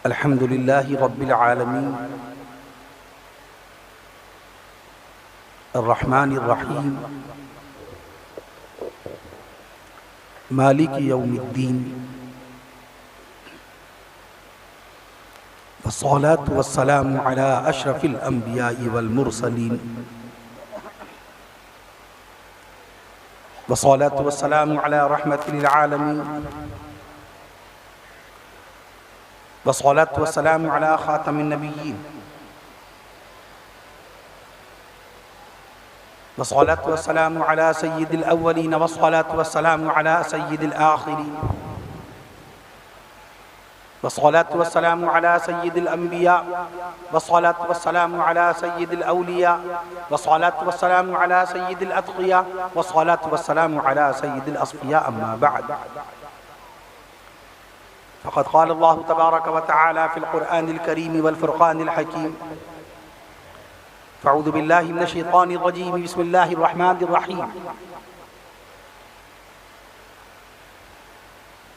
الحمد للہ رب العالمین الرحمن الرحیم مالک یوم الدین والصلاة والسلام علی اشرف الانبیاء والمرسلین والصلاة والسلام على رحمة للعالمين والصلاة والسلام على خاتم النبيين والصلاة والسلام على سيد الأولين والصلاة والسلام على سيد الآخرين والصلاة والسلام على سيد الأنبياء والصلاة والسلام على سيد الأولياء والصلاة والسلام على سيد الأتقياء والصلاة والسلام على سيد الأصفياء أما بعد فقد قال الله تبارك وتعالى في القرآن الكريم والفرقان الحكيم فأعوذ بالله من الشيطان الرجيم بسم الله الرحمن الرحيم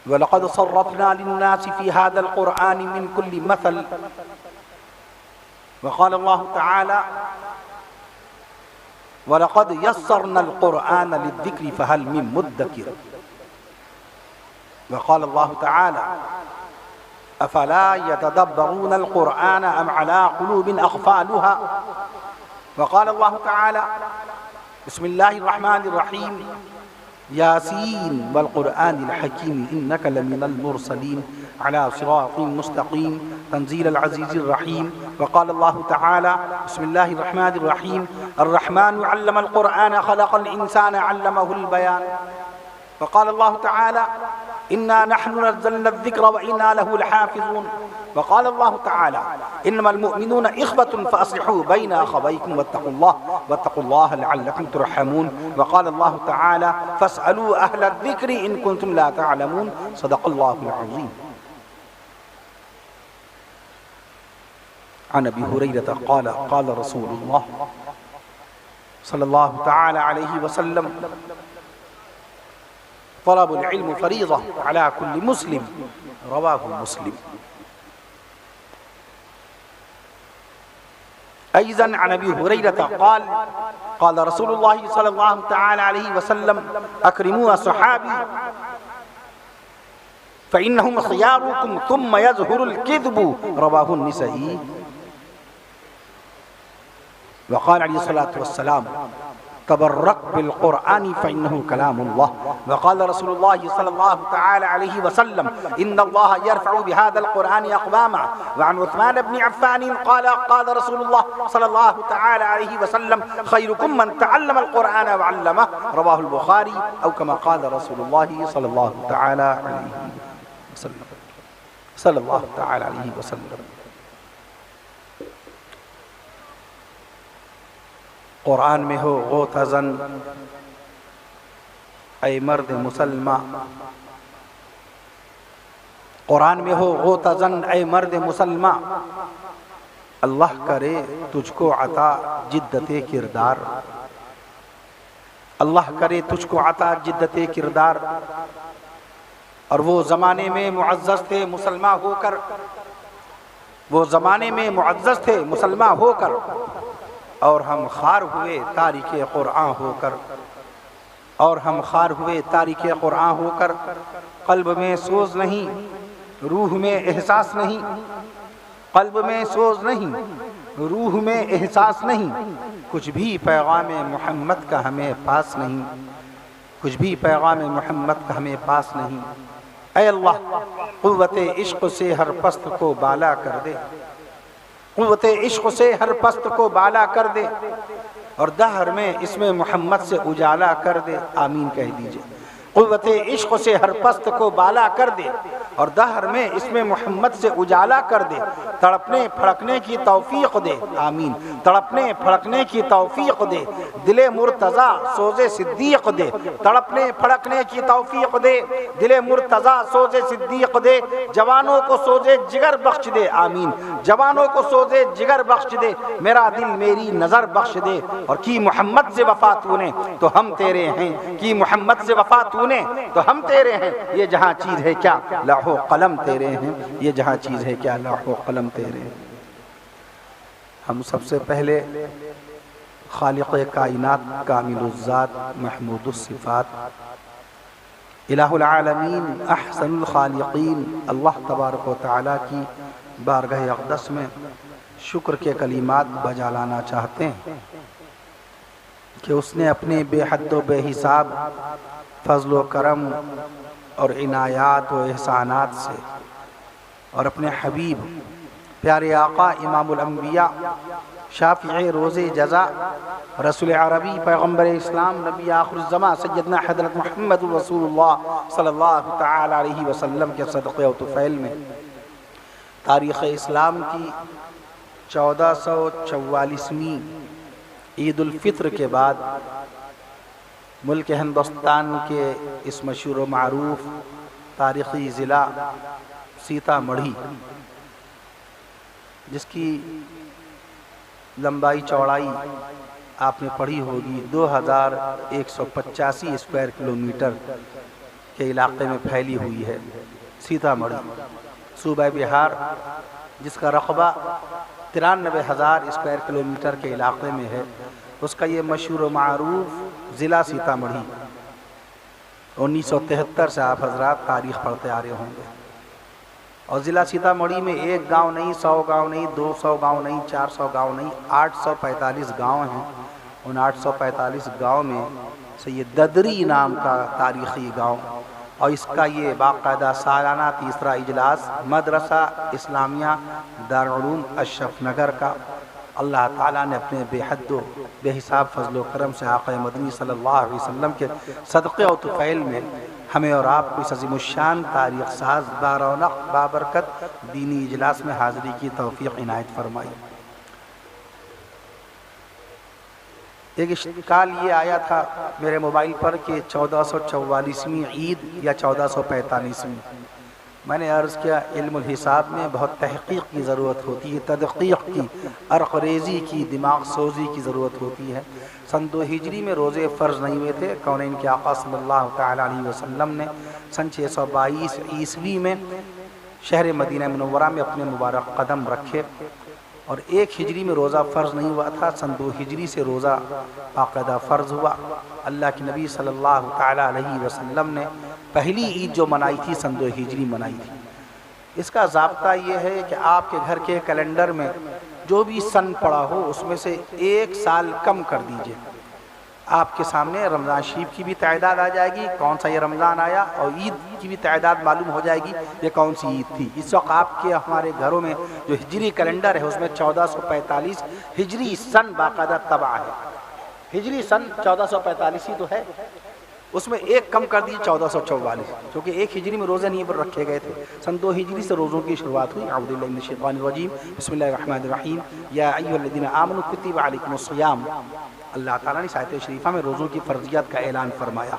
وَلَقَدْ صَرَّفْنَا لِلنَّاسِ فِي هَذَا الْقُرْآنِ مِنْ كُلِّ مَثَلٍ وقال الله تعالى وَلَقَدْ يَسَّرْنَا الْقُرْآنَ لِلذِّكْرِ فَهَلْ مِن مُدَّكِرٍ وقال الله تعالى أَفَلَا يَتَدَبَّرُونَ الْقُرْآنَ أَمْ عَلَى قُلُوبٍ أَقْفَالُهَا وقال الله تعالى بسم الله الرحمن الرحيم یاسین والقرآن الحکیم انک لمن المرسلین علی صراط مستقیم تنزیل العزیز الرحیم وقال اللہ تعالی بسم اللہ الرحمن الرحیم الرحمن علم القرآن خلق الانسان علمه البیان وقال الله تعالى إنا نحن نزلنا الذكر وإنا له لحافظون وقال الله تعالى إنما المؤمنون إخوة فأصلحوا بين أخويكم واتقوا الله لعلكم ترحمون وقال الله تعالى فاسألوا أهل الذكر إن كنتم لا تعلمون صدق الله العظيم عن أبي هريرة قال قال رسول الله صلى الله تعالى عليه وسلم طلب العلم فريضة على كل مسلم رواه مسلم أيضا عن أبي هريرة قال قال رسول الله صلى الله تعالى عليه وسلم أكرموا صحابي فإنهم خياركم ثم يظهر الكذب رواه النسائي وقال عليه الصلاة والسلام تبرك بالقرآن فإنه كلام الله وقال رسول الله صلى الله تعالى عليه وسلم إن الله يرفع بهذا القرآن أقواما وعن عثمان بن عفان قال قال رسول الله صلى الله تعالى عليه وسلم خيركم من تعلم القرآن وعلمه رواه البخاري أو كما قال رسول الله صلى الله تعالى عليه وسلم صلى الله تعالى عليه وسلم قرآن میں ہو غوطہ زن اے مرد مسلمہ قرآن میں ہو غوطہ زن اے مرد مسلمہ اللہ کرے تجھ کو عطا جدت کردار اللہ کرے تجھ کو عطا جدت کردار اور وہ زمانے میں معزز تھے مسلمہ ہو کر وہ زمانے میں معزز تھے مسلمہ ہو کر اور ہم خار ہوئے تاریخ قرآن ہو کر اور ہم خار ہوئے تاریخ قرآن ہو کر قلب میں سوز نہیں روح میں احساس نہیں قلب میں سوز نہیں روح میں احساس نہیں کچھ بھی پیغام محمد کا ہمیں پاس نہیں کچھ بھی پیغام محمد کا ہمیں پاس نہیں اے اللہ قوت عشق سے ہر پست کو بالا کر دے قوت عشق سے ہر پست کو بالا کر دے اور دہر میں اسم محمد سے اجالا کر دے آمین کہہ دیجئے قوت عشق سے ہر پست کو بالا کر دے اور دہر میں اس میں محمد سے اجالا کر دے، تڑپنے پھڑکنے کی توفیق دے، آمین، تڑپنے پھڑکنے کی توفیق دے، دل مرتضیٰ سوز صدیق دے، تڑپنے پھڑکنے کی توفیق دے، دل مرتضیٰ سوز صدیق دے، جوانوں کو سوز جگر بخش دے، آمین، جوانوں کو سوز جگر بخش دے، میرا دل میری نظر بخش دے، اور کی محمد سے وفا تو نے تو ہم تیرے ہیں، کی محمد سے وفا تو نے تو ہم تیرے ہیں، یہ جہاں چیز ہے کیا لوح و قلم تیرے ہیں، یہ جہاں چیز ہے کیا لوح و قلم تیرے ہیں۔ ہم سب سے پہلے خالق کائنات کامل الذات محمود الصفات الہ العالمین احسن الخالقین اللہ تبارک و تعالیٰ کی بارگاہ اقدس میں شکر کے کلمات بجا لانا چاہتے ہیں کہ اس نے اپنے بے حد و بے حساب فضل و کرم اور عنایات و احسانات سے اور اپنے حبیب پیارے آقا امام الانبیاء شافع روز جزا رسول عربی پیغمبر اسلام نبی آخر الزمان سیدنا حضرت محمد رسول اللہ صلی اللہ تعالی علیہ وسلم کے صدقے و طفیل میں تاریخ اسلام کی 1444ویں عید الفطر کے بعد ملک ہندوستان کے اس مشہور و معروف تاریخی ضلع سیتا مڑھی، جس کی لمبائی چوڑائی آپ نے پڑھی ہوگی 2185 اسکوائر کلومیٹر کے علاقے میں پھیلی ہوئی ہے، سیتا مڑھی صوبہ بہار، جس کا رقبہ 93,000 اسکوائر کلومیٹر کے علاقے میں ہے، اس کا یہ مشہور و معروف ضلع سیتا مڑھی 1973 سے آپ حضرات تاریخ پڑھتے آ رہے ہوں گے، اور ضلع سیتا مڑھی میں ایک گاؤں نہیں، 100 گاؤں نہیں، 200 گاؤں نہیں، 400 گاؤں نہیں، 845 گاؤں ہیں۔ ان 845 گاؤں میں سے یہ ددری نام کا تاریخی گاؤں، اور اس کا یہ باقاعدہ سالانہ تیسرا اجلاس مدرسہ اسلامیہ دارالعلوم اشرف نگر کا اللہ تعالیٰ نے اپنے بے حد و بے حساب فضل و کرم سے آقا مدنی صلی اللہ علیہ وسلم کے صدقے و طفیل میں ہمیں اور آپ کو اس عظیم الشان تاریخ ساز بارونق بابرکت دینی اجلاس میں حاضری کی توفیق عنایت فرمائی۔ ایک اشکال یہ آیا تھا میرے موبائل پر کہ 1444ویں عید یا 1445ویں، میں نے عرض کیا علم الحساب میں بہت تحقیق کی ضرورت ہوتی ہے، تدقیق کی، عرق ریزی کی، دماغ سوزی کی ضرورت ہوتی ہے۔ سن 2 ہجری میں روزے فرض نہیں ہوئے تھے، کونین کے آقا صلی اللہ تعالی علیہ وسلم نے سن 622 عیسوی میں شہر مدینہ منورہ میں اپنے مبارک قدم رکھے، اور 1 ہجری میں روزہ فرض نہیں ہوا تھا، سن 2 ہجری سے روزہ باقاعدہ فرض ہوا۔ اللہ کے نبی صلی اللہ تعالی علیہ وسلم نے پہلی عید جو منائی تھی سن 2 ہجری منائی تھی۔ اس کا ضابطہ یہ ہے کہ آپ کے گھر کے کیلنڈر میں جو بھی سن پڑا ہو اس میں سے 1 سال کم کر دیجئے، آپ کے سامنے رمضان شریف کی بھی تعداد آ جائے گی، کون سا یہ رمضان آیا، اور عید کی بھی تعداد معلوم ہو جائے گی یہ کون سی عید تھی۔ اس وقت آپ کے ہمارے گھروں میں جو ہجری کیلنڈر ہے اس میں 1445 ہجری سن باقاعدہ طبع ہے، ہجری سن 1445 ہی تو ہے، اس میں 1 کم کر دیجیے 1444، کیونکہ 1 ہجری میں روزے نہیں پر رکھے گئے تھے، سن 2 ہجری سے روزوں کی شروعات ہوئی۔ اعوذ باللہ من الشیطان الرجیم، بسم اللہ الرحمن الرحیم، یا ایھا الذین آمنوا کتب علیکم الصیام۔ اللہ تعالیٰ نے آیت شریفہ میں روزوں کی فرضیت کا اعلان فرمایا،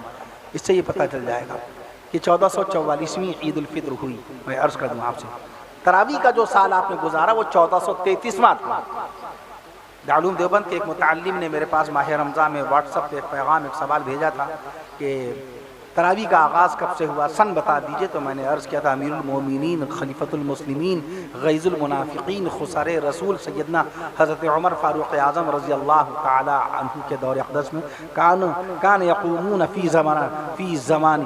اس سے یہ پتہ چل جائے گا کہ 1444ویں عید الفطر ہوئی۔ میں عرض کر دوں آپ سے، تراویح کا جو سال آپ نے گزارا وہ 1433واں تھا۔ دارالعلوم دیوبند کے ایک متعلم نے میرے پاس ماہ رمضان میں واٹس ایپ پہ ایک پیغام، ایک سوال بھیجا تھا کہ تراویح کا آغاز کب سے ہوا، سن بتا دیجئے، تو میں نے عرض کیا تھا امیر المومنین خلیفۃ المسلمین غیظ المنافقین خسر رسول سیدنا حضرت عمر فاروق اعظم رضی اللہ تعالی عنہ کے دور اقدس میں کان یقومون فی زمان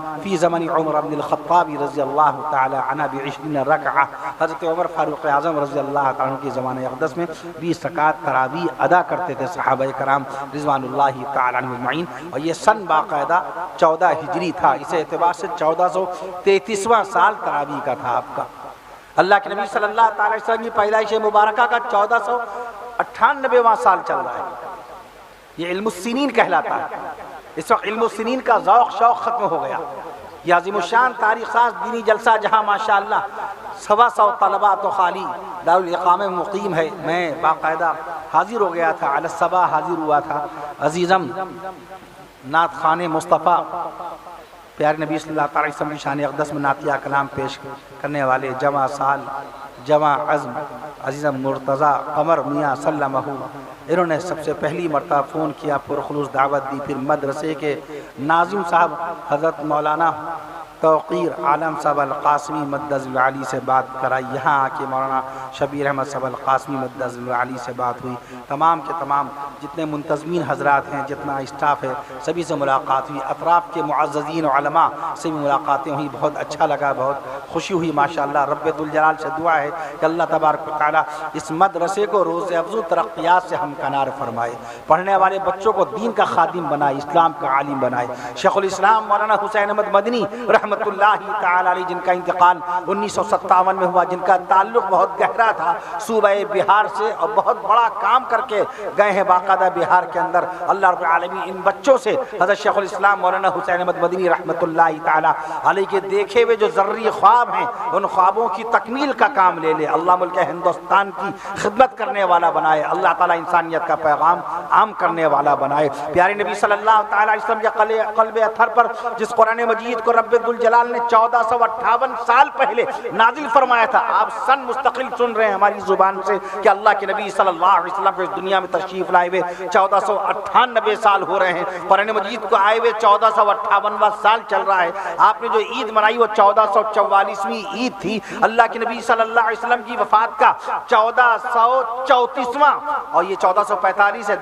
عمر بن الخطاب رضی اللہ تعالی عنہ ب20 رکعہ، حضرت عمر فاروق اعظم رضی اللہ تعالی عنہ کے زمانہ اقدس میں 20 رکعت تراویح ادا کرتے تھے صحابہ کرام رضوان اللہ تعالی عنہم اجمعین، اور یہ سن باقاعدہ 14 ہجری تھا، اس اعتبار سے 1433واں سال تراویح کا تھا آپ کا۔ اللہ کے نبی صلی اللہ تعالی وسلم کی پیدائش مبارکہ کا 1498واں سال چل رہا ہے، یہ علم السنین کہلاتا ہے۔ اس وقت علم السنین کا ذوق شوق ختم ہو گیا، یہ عظیم الشان تاریخ ساز دینی جلسہ جہاں ماشاءاللہ 125 طلباء تو خالی دارالاقامہ میں مقیم ہے، میں باقاعدہ حاضر ہو گیا تھا، علی الصباح حاضر ہوا تھا۔ عزیزم نعت خوان مصطفیٰ پیارے نبی صلی اللہ علیہ وسلم کی شان اقدس میں نعتیہ کلام پیش کرنے والے جواں سال جواں عزم عزیزم مرتضیٰ قمر میاں سلمہ، انہوں نے سب سے پہلی مرتبہ فون کیا، پرخلوص دعوت دی، پھر مدرسے کے ناظم صاحب حضرت مولانا توقیر عالم صاحب القاسمی مدظ العالی سے بات کرائی، یہاں آ کے مولانا شبیر احمد صاحب القاسمی مدظ العالی سے بات ہوئی، تمام کے تمام جتنے منتظمین حضرات ہیں، جتنا اسٹاف ہے، سبھی سے ملاقات ہوئی، اطراف کے معززین علماء سے بھی ملاقاتیں ہوئی، بہت اچھا لگا، بہت خوشی ہوئی ماشاءاللہ۔ رب ذوالجلال سے دعا ہے کہ اللہ تبارک و تعالیٰ اس مدرسے کو روز افزوں ترقیات سے ہمکنار فرمائے، پڑھنے والے بچوں کو دین کا خادم بنائے، اسلام کا عالم بنائے۔ شیخ الاسلام مولانا حسین احمد مدنی رحمۃ اللہ تعالی علیہ، جن کا انتقال 1957 میں ہوا، جن کا تعلق بہت گہرا تھا صوبہ بہار سے، اور بہت بڑا کام کر کے گئے ہیں باقاعدہ بہار کے اندر۔ اللہ رب العالمین ان بچوں سے حضرت شیخ الاسلام مولانا حسین احمد مدنی رحمۃ اللہ تعالی علیہ کے دیکھے ہوئے جو ذرّی خواب ہیں، ان خوابوں کی تکمیل کا کام لے لے، اللہ ملک ہندوستان کی خدمت کرنے والا بنائے، اللہ تعالیٰ انسانیت کا پیغام عام کرنے والا بنائے۔ پیارے نبی صلی اللہ تعالی علیہ وسلم کے قلب اطہر پر جس قرآن مجید کو رب ذوالجلال نے 1458 سال پہلے نازل فرمایا تھا، آپ سن مستقل سن رہے ہیں ہماری زبان سے کہ اللہ کے نبی صلی اللہ علیہ وسلم کو اس دنیا میں تشریف لائے ہوئے 1498 سال ہو رہے ہیں، قرآن مجید کو آئے ہوئے 1458واں سال چل رہا ہے۔ آپ نے جو عید منائی وہ 1444ویں عید تھی، اللہ کے نبی صلی اللہ علیہ وسلم کی وفات کا 1434واں، اور یہ 1445 ہے،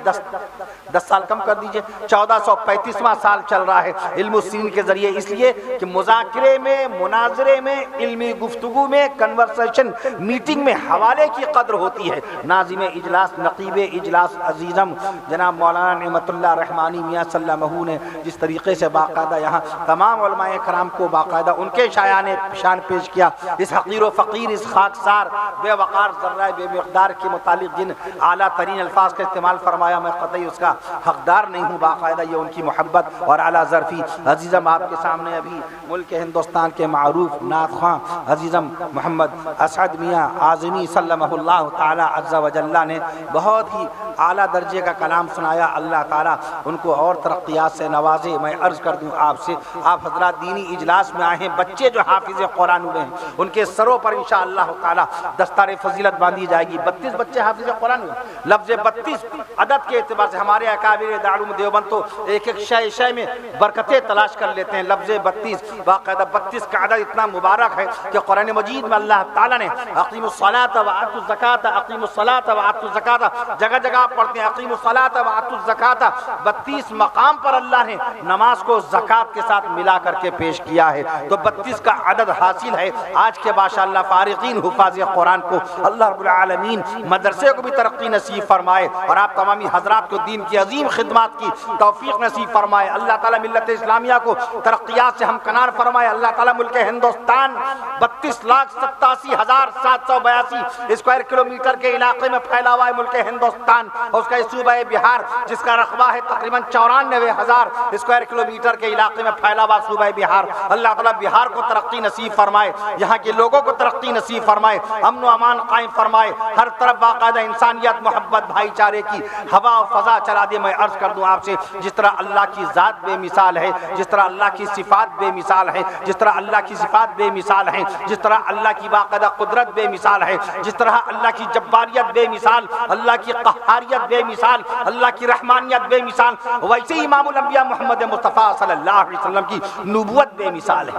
10 سال کم کر دیجئے، 1435واں سال چل رہا ہے علم السین کے ذریعے، اس لیے کہ مذاکرے میں، مناظرے میں، علمی گفتگو میں، کنورسیشن میٹنگ میں حوالے کی قدر ہوتی ہے۔ ناظم اجلاس، نقیب اجلاس عزیزم جناب مولانا نعمت اللہ رحمانی میاں سلمہ نے جس طریقے سے باقاعدہ یہاں تمام علماء کرام کو باقاعدہ ان کے شان پیش کیا، اس حقیر و فقیر، اس خاکسار بے وقار ذرہ بے مقدار کے متعلق جن اعلیٰ ترین الفاظ کا استعمال فرمایا، میں قطعی اس کا حقدار نہیں ہوں، باقاعدہ یہ ان کی محبت اور اعلیٰ ظرفی۔ عزیزم آپ کے سامنے ابھی ملک ہندوستان کے معروف نعت خواں عزیزم محمد اسعد میاں اعظمی سلمہ اللہ تعالی عز و جل نے بہت ہی اعلیٰ درجے کا کلام سنایا، اللہ تعالیٰ ان کو اور ترقیات سے نوازے۔ میں عرض کر دوں آپ سے، آپ حضرات دینی اجلاس میں آئے ہیں، بچے جو حافظ قرآن ہوئے ہیں ان کے سروں پر انشاءاللہ تعالیٰ دستار فضیلت باندھی جائے گی۔ 32 بچے حافظ قرآن ہوئے، لفظ 32 عدد کے اعتبار سے ہمارے اکابر دارالعلوم دیوبند تو ایک ایک شے میں برکتیں تلاش کر لیتے ہیں، لفظ 32 باقاعدہ 32 کا عدد اتنا مبارک ہے کہ قرآن مجید میں اللہ تعالیٰ نے اقیموا الصلاۃ وآتوا الزکاۃ، اقیموا الصلاۃ وآتوا الزکاۃ، جگہ جگہ پڑھتے ہیں اقیموا الصلاۃ وآتوا الزکاۃ، 32 مقام پر اللہ نے نماز کو زکوٰۃ کے ساتھ ملا کر کے پیش کیا ہے، تو 32 کا عدد حاصل ہے۔ آج کے ماشاءاللہ فارغین حفاظ قرآن کو اللہ رب العالمین مدرسے کو بھی ترقی نصیب فرمائے، اور آپ تمامی حضرات کو دین کی عظیم خدمات کی توفیق نصیب فرمائے، اللہ تعالیٰ ملت اسلامیہ کو ترقیات سے ہمکنار فرمائے، اللہ تعالیٰ ملک ہندوستان 32,87,782 اسکوائر کلومیٹر کے علاقے میں پھیلا ہوا ہے ملک ہندوستان، اور اس کا صوبہ بہار جس کا رقبہ ہے تقریباً 94,000 اسکوائر کلومیٹر کے علاقے میں پھیلا ہوا صوبہ بہار، اللہ تعالیٰ بہار کو ترقی نصیب فرمائے، یہاں کے لوگوں کو ترقی نصیب فرمائے، امن و امان قائم فرمائے، ہر طرف باقاعدہ انسانیت، محبت، بھائی چارے کی ہوا و فضا چلا دے۔ میں عرض کر دوں آپ سے، جس طرح اللہ کی ذات بے مثال ہے، جس طرح اللہ کی صفات بے مثال ہے، جس طرح اللہ کی صفات بے مثال ہیں، جس طرح اللہ کی باقاعدہ قدرت بے مثال ہے، جس طرح اللہ کی جباریت بے مثال، اللہ کی قہاریت بے مثال، اللہ کی رحمانیت بے مثال، ویسے ہی امام الانبیاء محمد مصطفیٰ صلی اللہ علیہ وسلم کی نبوت بے مثال ہے۔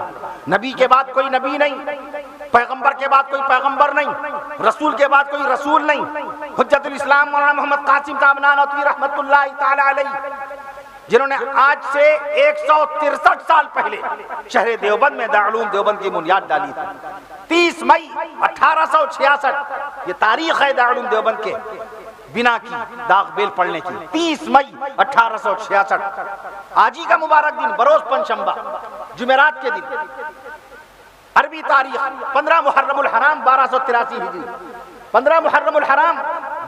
نبی کے بعد کوئی نبی نہیں، پیغمبر کے بعد کوئی پیغمبر نہیں، رسول کے بعد کوئی رسول نہیں۔ حجت الاسلام مولانا محمد قاسم صاحب نانوتوی رحمت اللہ تعالی علیہ، جنہوں نے آج سے 163 سال پہلے شہر دیوبند میں دارالعلوم دیوبند کی بنیاد ڈالی تھی، 30 مئی 1866، یہ تاریخ ہے دارالعلوم دیوبند کے بنا کی داغ بیل پڑنے کی، 30 مئی 1866، آج ہی کا مبارک دن، بروز پنجشنبہ، جمعرات کے دن، عربی تاریخ 15 محرم الحرام 1283 ہجری، 15 محرم الحرام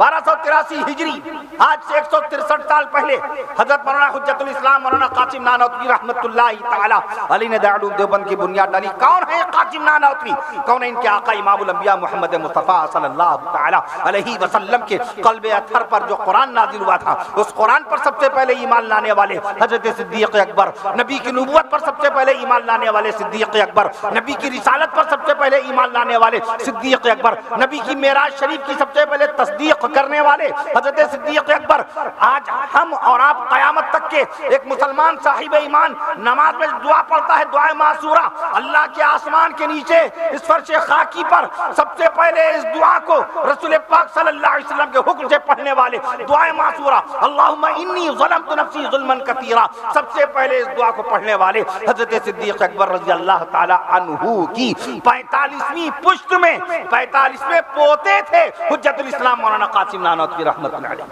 1283 ہجری، آج سے 163 سال پہلے حضرت مولانا حجت الاسلام مولانا قاسم نانوتوی رحمت اللہ تعالی علیہ نے دارالعلوم دیوبند کی بنیاد ڈالی۔ کون ہے قاسم نانوتوی؟ کون ہے ان کے آقا امام الانبیاء محمد مصطفیٰ صلی اللہ تعالی علیہ وسلم کے قلب اطہر پر جو قرآن نازل ہوا تھا، اس قرآن پر سب سے پہلے ایمان لانے والے حضرت صدیق اکبر، نبی کی نبوت پر سب سے پہلے ایمان لانے والے صدیق اکبر، نبی کی رسالت پر سب سے پہلے ایمان لانے والے صدیق اکبر، نبی کی معراج شریف کی سب سے پہلے تصدیق کرنے والے حضرت صدیق اکبر۔ آج ہم اور آپ قیامت تک کے ایک مسلمان صاحب ایمان نماز میں دعا پڑھتا ہے، دعائے معصورہ، اللہ کے آسمان کے نیچے اس فرش خاکی پر سب سے پہلے اس دعا کو رسول پاک صلی اللہ علیہ وسلم کے حکم سے پڑھنے والے دعائے معصورہ اللہم انی ظلمت نفسی ظلما کثیرا، سب سے پہلے اس دعا کو پڑھنے والے حضرت صدیق اکبر رضی اللہ تعالی عنہ کی 45ویں پشت میں 45ویں پوتے تھے حجت الاسلام مولانا قاسم نانوتوی رحمت اللہ علیہ۔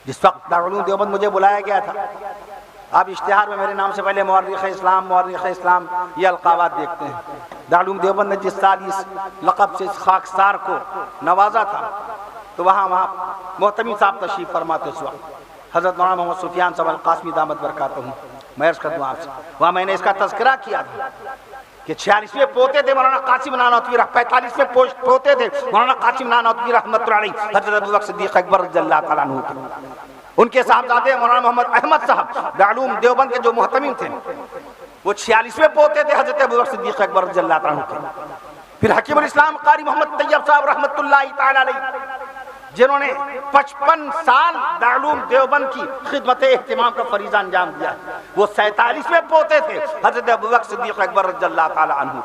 جس وقت دارالعلوم دیوبند مجھے بلایا گیا تھا، آپ اشتہار میں میرے نام سے پہلے مورخ اسلام یہ القابات دیکھتے ہیں۔ دارالعلوم دیوبند نے جس سال اس لقب سے اس خاکسار کو نوازا تھا، تو وہاں محتمی صاحب تشریف فرماتے اس وقت حضرت مولانا محمد سفیان صاحب القاسمی دامت برکاتہم، میں عرض کرتا ہوں آپ سے، وہاں میں نے اس کا تذکرہ کیا تھا کہ 46ویں پوتے تھے مولانا قاسم نانوتوی، 45ویں پوتے تھے مولانا قاسم نانوتوی رحمۃ اللہ علیہ، حضرت ابوبکر صدیق اکبر رضی اللہ تعالیٰ عنہ کے۔ ان کے صاحبزادے مولانا محمد احمد صاحب دارالعلوم دیوبند کے جو محتمم تھے، وہ 46ویں پوتے تھے حضرت ابوبکر صدیق اکبر رضی اللہ تعالیٰ عنہ کے۔ پھر حکیم الاسلام قاری محمد طیب صاحب رحمۃ اللہ تعالیٰ علیہ، جنہوں نے 55 سال دارالعلوم دیوبند کی خدمت اہتمام کا فریضہ انجام دیا، وہ 47ویں پوتے تھے حضرت ابوبکر صدیق اکبر رضی اللہ تعالی عنہ۔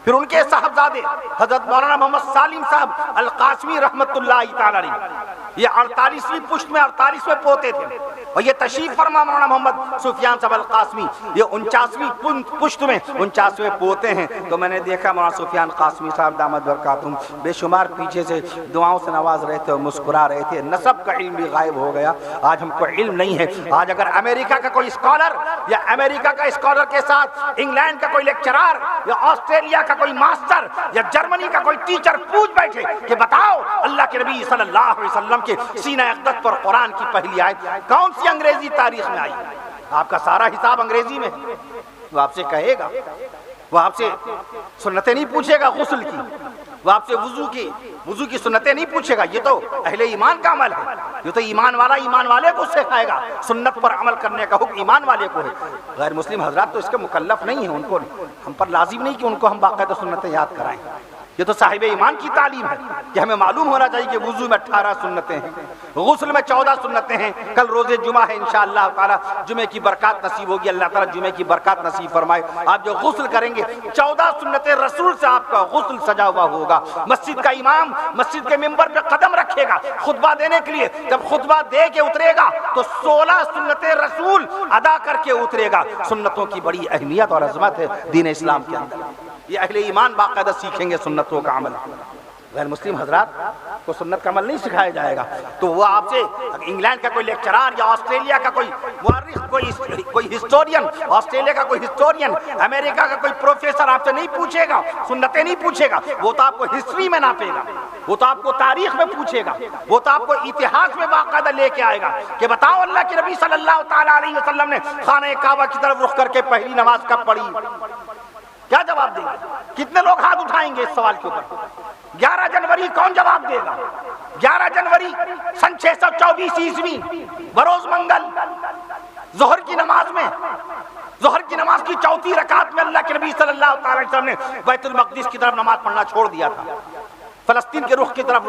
پھر ان کے صاحبزادے حضرت مولانا محمد سالم صاحب القاسمی رحمت اللہ تعالی علیہ، یہ 48ویں پشت میں 48ویں پوتے تھے، اور یہ تشریف فرما مولانا محمد سفیان صاحب القاسمی، یہ 49ویں پشت میں 49ویں پوتے ہیں۔ تو میں نے دیکھا مولانا سفیان قاسمی صاحب دامت برکاتہم بے شمار پیچھے سے دعاؤں سے نواز رہے تھے اور مسکرا رہے تھے۔ نسب کا علم بھی غائب ہو گیا، آج ہم کو علم نہیں ہے۔ آج اگر امریکہ کا کوئی اسکالر یا امریکہ کا اسکالر کے ساتھ انگلینڈ کا کوئی لیکچرار یا آسٹریلیا کا کوئی ماسٹر یا جرمنی کا کوئی ٹیچر پوچھ بیٹھے کہ بتاؤ اللہ کے نبی صلی اللہ علیہ وسلم کے سینہ اقدس پر قرآن کی پہلی آیت کون سی انگریزی تاریخ میں آئی، آپ کا سارا حساب انگریزی میں ہے، وہ آپ سے کہے گا، وہ آپ سے سنتیں نہیں پوچھے گا غسل کی، وہ آپ سے وضو کی سنتیں نہیں پوچھے گا، یہ تو اہل ایمان کا عمل ہے، یہ تو ایمان والا ایمان والے کو سکھائے گا، سنت پر عمل کرنے کا حکم ایمان والے کو ہے۔ غیر مسلم حضرات تو اس کے مکلف نہیں ہیں، ان کو ہم پر لازم نہیں کہ ان کو ہم باقاعدہ سنتیں یاد کرائیں، یہ تو صاحب ایمان کی تعلیم ہے کہ ہمیں معلوم ہونا چاہیے کہ وضو میں 18 سنتیں ہیں، غسل میں 14 سنتیں ہیں، کل روز جمعہ ہے انشاءاللہ تعالی، جمعے کی برکات نصیب ہوگی، اللہ تعالیٰ جمعے کی برکات نصیب فرمائے۔ آپ جو غسل کریں گے 14 سنتیں رسول سے آپ کا غسل سجا ہوا ہوگا۔ مسجد کا امام مسجد کے ممبر پہ قدم رکھے گا خطبہ دینے کے لیے، جب خطبہ دے کے اترے گا تو 16 سنتیں رسول ادا کر کے اترے گا۔ سنتوں کی بڑی اہمیت اور عظمت ہے دین اسلام کے اندر، یہ اہل ایمان باقاعدہ سیکھیں گے سنتوں کا عمل۔ غیر مسلم حضرات کو سنت کا عمل نہیں سکھایا جائے گا، تو وہ آپ سے انگلینڈ کا کوئی لیکچرار یا آسٹریلیا کا کوئی مورخ، کوئی ہسٹورین، آسٹریلیا کا کوئی ہسٹورین، امریکہ کا کوئی پروفیسر آپ سے نہیں پوچھے گا، سنتیں نہیں پوچھے گا، وہ تو آپ کو ہسٹری میں ناپے گا، وہ تو آپ کو تاریخ میں پوچھے گا، وہ تو آپ کو اتہاس میں باقاعدہ لے کے آئے گا کہ بتاؤ اللہ کے نبی صلی اللہ تعالیٰ علیہ وسلم نے خانہ کعبہ کی طرف رخ کر کے پہلی نماز کب پڑھی؟ کیا جواب دیں گے؟ کتنے لوگ ہاتھ اٹھائیں گے اس سوال کے اوپر؟ 11 جنوری کون جواب دے گا؟ 11 جنوری سن 624 عیسوی بروز منگل ظہر کی نماز میں، ظہر کی نماز کی چوتھی رکعت میں اللہ کے نبی صلی اللہ تعالی علیہ وسلم نے بیت المقدس کی طرف نماز پڑھنا چھوڑ دیا تھا، فلسطین کے رخ کی طرف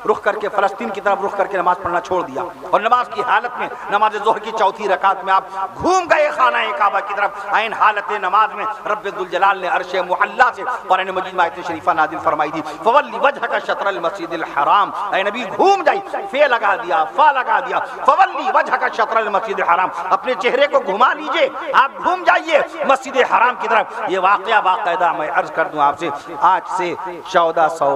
رخ کر کے فلسطین کی طرف رخ کر کے نماز پڑھنا چھوڑ دیا، اور نماز کی حالت میں نماز ظہر کی چوتھی رکعت میں آپ گھوم گئے خانہ کعبہ کی طرف۔ عین حالت نماز میں رب ذوالجلال نے عرش معلی سے قرآن مجید میں آیت شریفہ نازل فرمائی تھی، فولی وجہک شطر المسجد الحرام، اے نبی گھوم جائے، فے لگا دیا، فا لگا دیا، فولی وجہک شطر المسجد الحرام، اپنے چہرے کو گھما لیجئے، آپ گھوم جائیے مسجد حرام کی طرف۔ یہ واقعہ باقاعدہ میں عرض کر دوں آپ سے، آج سے 1400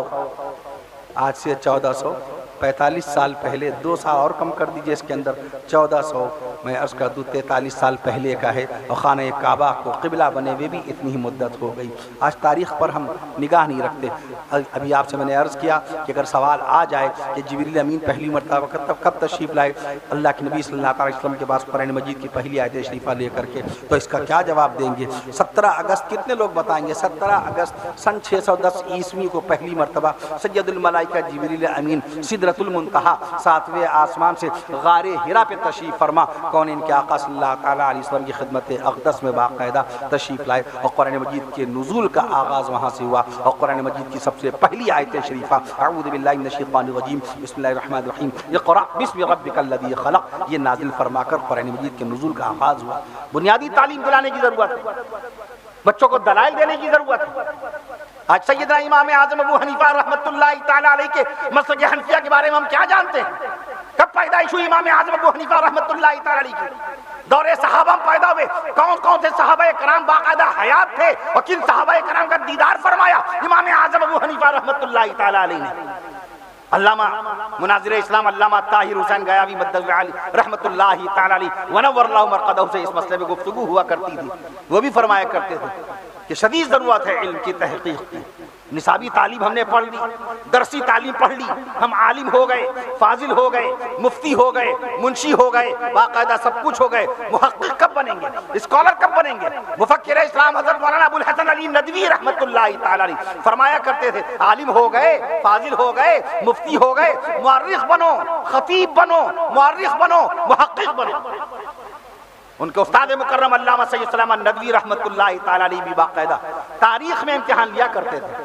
45 سال پہلے 2 سال اور کم کر دیجئے اس کے اندر 1400 میں عرض کر دوں 43 سال پہلے کا ہے، اور خانہ کعبہ کو قبلہ بنے ہوئے بھی اتنی ہی مدت ہو گئی۔ آج تاریخ پر ہم نگاہ نہیں رکھتے۔ ابھی آپ سے میں نے عرض کیا کہ اگر سوال آ جائے کہ جبریل امین پہلی مرتبہ کب تشریف لائے اللہ کے نبی صلی اللہ علیہ وسلم کے پاس قرآن مجید کی پہلی آیت شریفہ لے کر کے، تو اس کا کیا جواب دیں گے؟ 17 اگست کتنے لوگ بتائیں گے؟ 17 اگست سن 610 عیسوی کو پہلی مرتبہ سید الملائکہ جبریل امین سدرۃ المنتہا 7ویں آسمان سے غار حرا پہ تشریف فرما کون ان کے آقا صلی اللہ تعالیٰ علیہ وسلم کی خدمت اقدس میں باقاعدہ تشریف لائے، اور قرآن مجید کے نزول کا آغاز وہاں سے ہوا، اور قرآن مجید کی سب سے پہلی آیت شریفہ اعوذ باللہ من الشیطان الرجیم بسم اللہ الرحمن الرحیم اقرأ بسم ربک الذی خلق، یہ نازل فرما کر قرآن مجید کے نزول کا آغاز ہوا۔ بنیادی تعلیم دلانے کی ضرورت ہے، بچوں کو دلائل دینے کی ضرورت ہے۔ آج سیدنا امام اعظم ابو حنیفہ رحمۃ اللہ تعالیٰ علیہ کے مسلک حنفیہ کے بارے میں ہم کیا جانتے ہیں؟ کب پیدائش ہوئی امام اعظم ابو حنیفہ رحمۃ اللہ تعالیٰ علیہ کی؟ دور صحابہ میں پیدا ہوئے۔ کون کون سے صحابہ کرام باقاعدہ حیات تھے اور کن صحابہ کرام کا دیدار فرمایا امام اعظم ابو حنیفہ رحمۃ اللہ تعالیٰ علیہ نے؟ علامہ مناظر اسلام علامہ طاہر حسین گیاوی مدد علی رحمۃ اللہ تعالیٰ علیہ ونور اللہ مرقدہ سے اس مسئلے میں گفتگو ہوا کرتی تھی، وہ بھی فرمایا کرتے تھے کہ شدید ضرورت ہے علم کی تحقیق کی۔ نصابی تعلیم ہم نے پڑھ لی، درسی تعلیم پڑھ لی، ہم عالم ہو گئے، فاضل ہو گئے، مفتی ہو گئے، منشی ہو گئے، باقاعدہ سب کچھ ہو گئے، محقق کب بنیں گے؟ اسکالر کب بنیں گے؟ مفکر اسلام حضرت مولانا ابو الحسن علی ندوی رحمۃ اللہ تعالیٰ علیہ فرمایا کرتے تھے عالم ہو گئے، فاضل ہو گئے، مفتی ہو گئے، مؤرخ بنو، خطیب بنو، مؤرخ بنو، محقق بنو۔ ان کے استاد مکرم علامہ سید سلیمان ندوی رحمۃ اللہ تعالیٰ علیہ بھی باقاعدہ تاریخ میں امتحان لیا کرتے تھے۔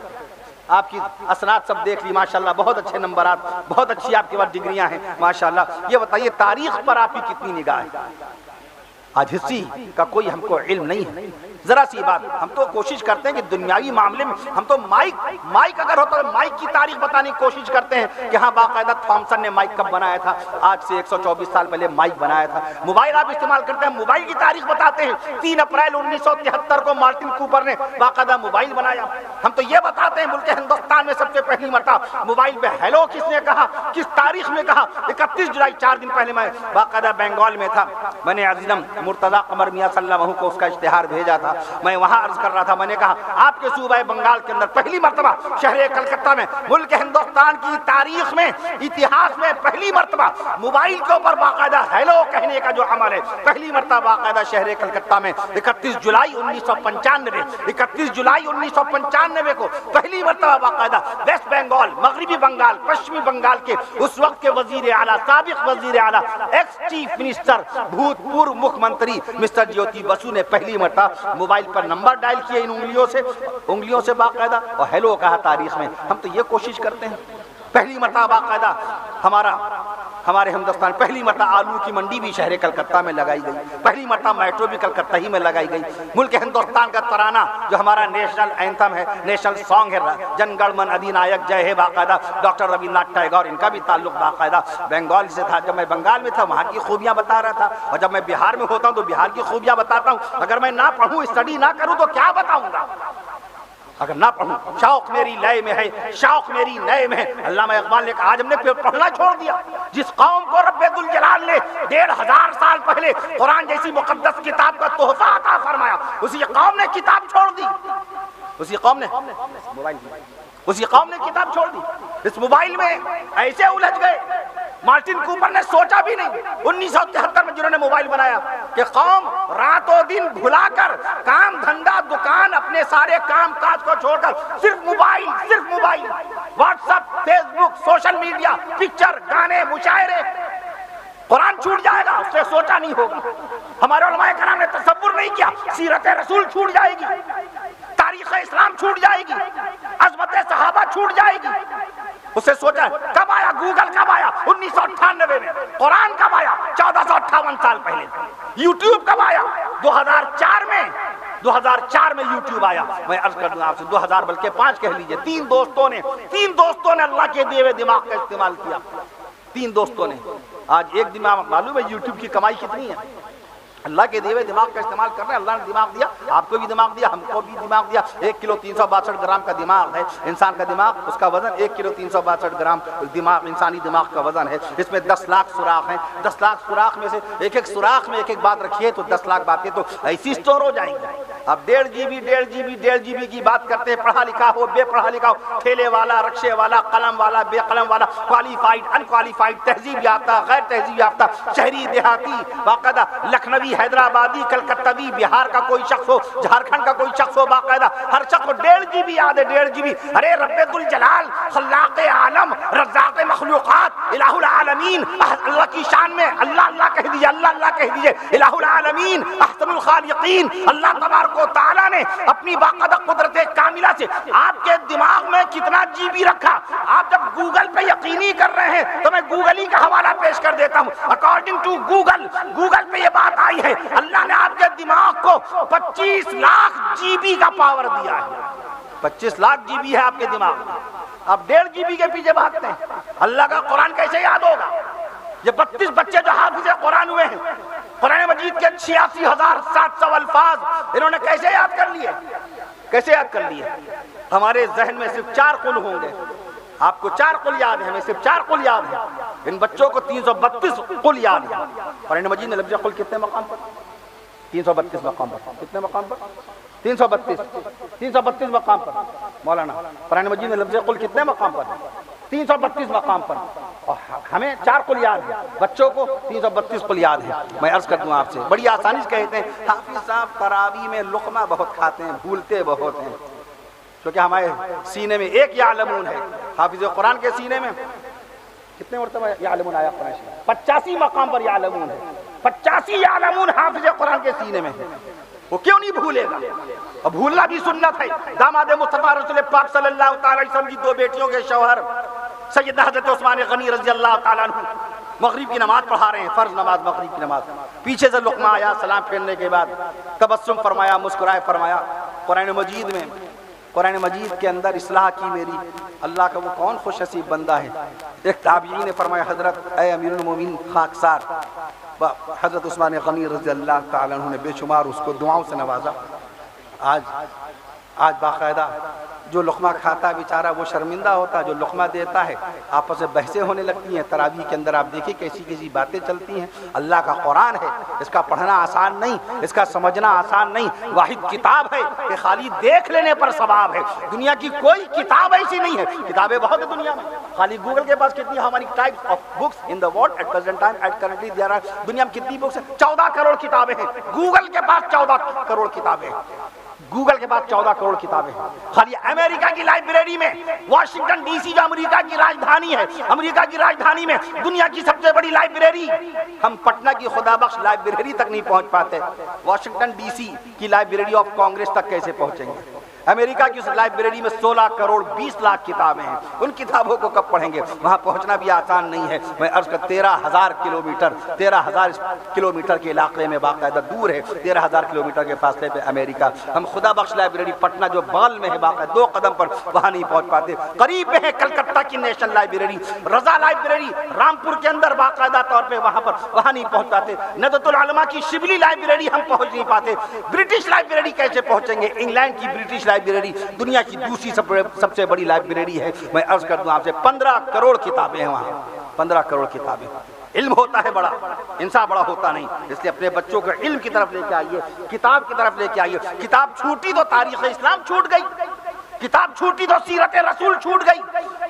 آپ کی اسناد سب دیکھ لی ماشاءاللہ، بہت اچھے نمبرات، بہت اچھی آپ کے پاس ڈگریاں ہیں ماشاءاللہ۔ یہ بتائیے تاریخ پر آپ کی کتنی نگاہ ہے؟ آج ہسٹری کا کوئی ہم کو علم نہیں ہے۔ ذرا سی بات، ہم تو کوشش کرتے ہیں کہ دنیاوی معاملے میں ہم تو مائک اگر ہوتا ہے مائک کی تاریخ بتانے کی کوشش کرتے ہیں کہ ہاں باقاعدہ تھامسن نے مائک کب بنایا تھا، آج سے 124 سال پہلے مائک بنایا تھا۔ موبائل آپ استعمال کرتے ہیں، موبائل کی تاریخ بتاتے ہیں 3 اپریل 1973 کو مارٹن کوپر نے باقاعدہ موبائل بنایا۔ ہم تو یہ بتاتے ہیں ملک ہندوستان میں سب سے پہلی مرتبہ موبائل پہ ہیلو کس نے کہا، کس تاریخ میں کہا؟ 31 جولائی 4 دن پہلے میں باقاعدہ بنگال میں تھا، میں نے عزیزم مرتضی قمر میاں صلی اللہ علیہ کو اس کا اشتہار بھیجا تھا۔ میں وہاں عرض کر رہا تھا، میں نے کہا آپ کے صوبہ بنگال کے اندر پہلی مرتبہ شہر کلکتہ میں ملک ہندوستان کی تاریخ میں اتہاس میں پہلی مرتبہ موبائل کے اوپر باقاعدہ ہیلو کہنے کا جو عمل ہے پہلی مرتبہ باقاعدہ شہر کلکتہ میں 31 جولائی 1995 کو پہلی مرتبہ باقاعدہ ویسٹ بنگال، مغربی بنگال، پشچمی بنگال کے اس وقت کے وزیر اعلیٰ، سابق وزیر اعلیٰ، ایکس چیف منسٹر، بھوتپورو مکھ منتری مسٹر جیوتی بسو نے پہلی مرتبہ موبائل پر نمبر ڈائل کیے ان انگلیوں سے باقاعدہ اور ہیلو کہا تاریخ میں۔ ہم تو یہ کوشش کرتے ہیں پہلی مرتبہ باقاعدہ ہمارے ہندوستان پہلی مرتبہ آلو کی منڈی بھی شہر کلکتہ میں لگائی گئی، پہلی مرتبہ میٹرو بھی کلکتہ ہی میں لگائی گئی۔ ملک ہندوستان کا ترانہ جو ہمارا نیشنل اینتھم ہے، نیشنل سانگ ہے، جن گن من ادھینائک جے ہے، باقاعدہ ڈاکٹر ربندر ناتھ ٹیگور، ان کا بھی تعلق باقاعدہ بنگال سے تھا۔ جب میں بنگال میں تھا وہاں کی خوبیاں بتا رہا تھا، اور جب میں بہار میں ہوتا ہوں تو بہار کی خوبیاں بتاتا ہوں۔ اگر میں نہ پڑھوں، اسٹڈی نہ کروں تو کیا بتاؤں گا؟ اگر نہ پڑھوں، شوق میری لئے میں ہے، شوق میری نئے میں ہے۔ علامہ اقبال نے کہا آج ہم نے پڑھنا چھوڑ دیا۔ جس قوم کو رب ذوالجلال نے 1500 سال پہلے قرآن جیسی مقدس کتاب کا تحفہ عطا فرمایا، اسی قوم نے کتاب چھوڑ دی، اسی قوم نے کتاب چھوڑ دی۔ اس موبائل میں ایسے الجھ گئے، مارٹن کوپر نے سوچا بھی نہیں 1973 میں جنہوں نے موبائل بنایا کہ قوم رات و دن بھلا کر کام دھندا دکان اپنے سارے کام کاج کو چھوڑ کر صرف موبائل واٹس ایپ، فیس بک، سوشل میڈیا، پکچر، گانے، مشاعرے۔ قرآن چھوٹ جائے گا، اس نے سوچا نہیں ہوگا۔ ہمارے علماء کرام نے تصور نہیں کیا سیرت رسول چھوٹ جائے گی، تاریخ اسلام چھوٹ جائے گی، عظمت صحابہ چھوٹ جائے گی۔ اسے سوچا کب آیا گوگل، کب آیا 1998 میں، قرآن کب آیا 1458 سال پہلے، یوٹیوب کب آیا 2004 میں یوٹیوب آیا۔ میں عرض کر دوں آپ سے 2000 بلکہ 5 کہہ لیجئے، تین دوستوں نے اللہ کے دیے ہوئے دماغ کا استعمال کیا، 3 دوستوں نے۔ آج ایک دماغ معلوم ہے یوٹیوب کی کمائی کتنی ہے؟ اللہ کے دیے ہوئے دماغ کا استعمال کر رہے ہیں، اللہ نے دماغ دیا آپ کو بھی دماغ دیا، ہم کو بھی دماغ دیا. 1 کلو 362 گرام کا دماغ ہے انسان کا دماغ، اس کا وزن 1 کلو 362 گرام دماغ انسانی دماغ کا وزن ہے. اس میں 10 لاکھ سوراخ ہیں. 10 لاکھ سوراخ میں سے ایک ایک سوراخ میں ایک ایک بات رکھیے تو 10 لاکھ باتیں تو ایسی اسٹور ہو جائیں گی. اب 1.5 جی بی کی بات کرتے ہیں، پڑھا لکھا ہو بے پڑھا لکھا ہو، ٹھیلے والا رکشے والا قلم والا بے قلم والا، کوالیفائڈ ان کوالیفائڈ، تہذیب یافتہ غیر تہذیب یافتہ، شہری دیہاتی، باقاعدہ لکھنوی حیدرآبادی کلکتوی، بہار کا کوئی شخص ہو جھارکھنڈ کا کوئی شخص ہو، باقاعدہ ہر شخص کو 1.5 جی بی یاد ہے. 1.5 جی بی. ارے رب ذوالجلال خلاق عالم رزاق مخلوقات الہ العالمین، اللہ کی شان میں اللہ اللہ کہہ دیجئے، اللہ اللہ کہہ دیجئے، الہ العالمین احسن الخالقین. اللہ تبارک و تعالیٰ نے اپنی باقاعدہ قدرت کاملہ سے آپ کے دماغ میں کتنا جی بی رکھا. آپ جب گوگل پہ یقینی کر رہے ہیں تو میں گوگل ہی کا حوالہ پیش کر دیتا ہوں. اکارڈنگ ٹو گوگل پہ یہ بات آئی ہے، اللہ نے آپ کے دماغ کو 25 لاکھ جی بی کا پاور دیا ہے. 25 لاکھ جی بی ہے آپ کے دماغ میں. آپ 1.5 جی بی کے پیچھے بھاگتے ہیں. اللہ کا قرآن کیسے یاد ہوگا؟ یہ 32 بچے جو حافظ قرآن ہوئے ہیں، قرآن مجید کے 86,700 الفاظ انہوں نے کیسے یاد کر لیے؟ کیسے یاد کر لیے؟ ہمارے ذہن میں صرف 4 قل ہوں گے. آپ کو 4 قل یاد ہیں، ہمیں صرف 4 قل یاد ہیں. ان بچوں کو 332 قل یاد ہیں. قرآن مجید نے لفظ قل کتنے مقام پر؟ 332 مقام پر. کتنے مقام پر؟ 332 مقام پر. مولانا قرآن مجید میں لفظ قل کتنے مقام پر؟ 332 مقام پر. اور ہمیں 4 قل یاد ہیں، بچوں کو 332 قل یاد ہیں. میں عرض کر دوں آپ سے، بڑی آسانی سے کہتے ہیں حافظ صاحب تراویح میں لقمہ بہت کھاتے ہیں، بھولتے بہت ہیں. کیونکہ ہمارے سینے میں ایک یعلمون ہے. حافظ قرآن کے سینے میں کتنے مرتبہ یعلمون آیا قرآن شریف؟ 85 مقام پر یعلمون ہے. 85 یعلمون حافظ قرآن کے سینے میں ہے. وہ کیوں نہیں بھولے گا؟ اور بھولنا بھی سنت ہے. داماد مصطفیٰ رسول پاک صلی اللہ تعالی علیہ وسلم کی 2 بیٹیوں کے شوہر سیدنا حضرت عثمان غنی رضی اللہ تعالیٰ عنہ مغرب کی نماز پڑھا رہے ہیں، فرض نماز مغرب کی نماز. پیچھے سے لقمہ آیا، سلام پھیرنے کے بعد تبسم فرمایا، مسکرائے فرمایا. قرآن مجید کے اندر اصلاح کی میری اللہ کا وہ کون خوش نصیب بندہ ہے. ایک تابعی نے فرمایا حضرت اے امیر المومنین خاکسار حضرت عثمان غنی رضی اللہ تعالیٰ عنہ نے بے شمار اس کو دعاؤں سے نوازا. آج باقاعدہ جو لقمہ کھاتا ہے بیچارہ وہ شرمندہ ہوتا، جو لقمہ دیتا ہے آپس میں بحثیں ہونے لگتی ہیں. تراویح کے اندر آپ دیکھیں کیسی کیسی باتیں چلتی ہیں. اللہ کا قرآن ہے، اس کا پڑھنا آسان نہیں، اس کا سمجھنا آسان نہیں. واحد کتاب ہے کہ خالی دیکھ لینے پر ثواب ہے. دنیا کی کوئی کتاب ایسی نہیں ہے. کتابیں بہت ہیں دنیا میں، خالی گوگل کے پاس کتنی ہماری types of books in the world at present time at currently there are. دنیا میں کتنی بکس ہیں؟ 14 کروڑ کتابیں ہیں. گوگل کے پاس 14 کروڑ کتابیں ہیں. گوگل کے بعد 14 کروڑ کتابیں ہیں. خالی امریکہ کی لائبریری میں واشنگٹن ڈی سی جو امریکہ کی راجدھانی ہے، امریکہ کی راجدھانی میں دنیا کی سب سے بڑی لائبریری، ہم پٹنہ کی خدا بخش لائبریری تک نہیں پہنچ پاتے. واشنگٹن ڈی سی کی لائبریری آف کانگریس تک کیسے پہنچیں گے؟ امریکہ کی اس لائبریری میں 16 کروڑ 20 لاکھ کتابیں ہیں. ان کتابوں کو کب پڑھیں گے؟ وہاں پہنچنا بھی آسان نہیں ہے. میں عرض کر 13,000 کلومیٹر کے علاقے میں باقاعدہ دور ہے. 13,000 کلومیٹر کے فاصلے پہ امریکہ. ہم خدا بخش لائبریری پٹنہ جو بال میں ہے باقاعدہ 2 قدم پر، وہاں نہیں پہنچ پاتے. قریب میں ہے کلکتہ کی نیشنل لائبریری، رضا لائبریری رامپور کے اندر باقاعدہ طور پہ وہاں نہیں پہنچ پاتے. ندوۃ العلماء کی شبلی لائبریری ہم پہنچ نہیں پاتے. برٹش لائبریری کیسے پہنچیں گے؟ انگلینڈ کی برٹش لائبریری دنیا کی دوسری سب سے بڑی لائبریری ہے. میں عرض کر دوں آپ سے 15 کروڑ کتابیں ہیں وہاں. 15 کروڑ کتابیں. علم ہوتا ہے بڑا، انسان بڑا ہوتا نہیں. اس لیے اپنے بچوں کو علم کی طرف لے کے آئیے، کتاب کی طرف لے کے آئیے. کتاب چھوٹی تو تاریخ اسلام چھوٹ گئی، کتاب چھوٹی تو سیرت رسول چھوٹ گئی،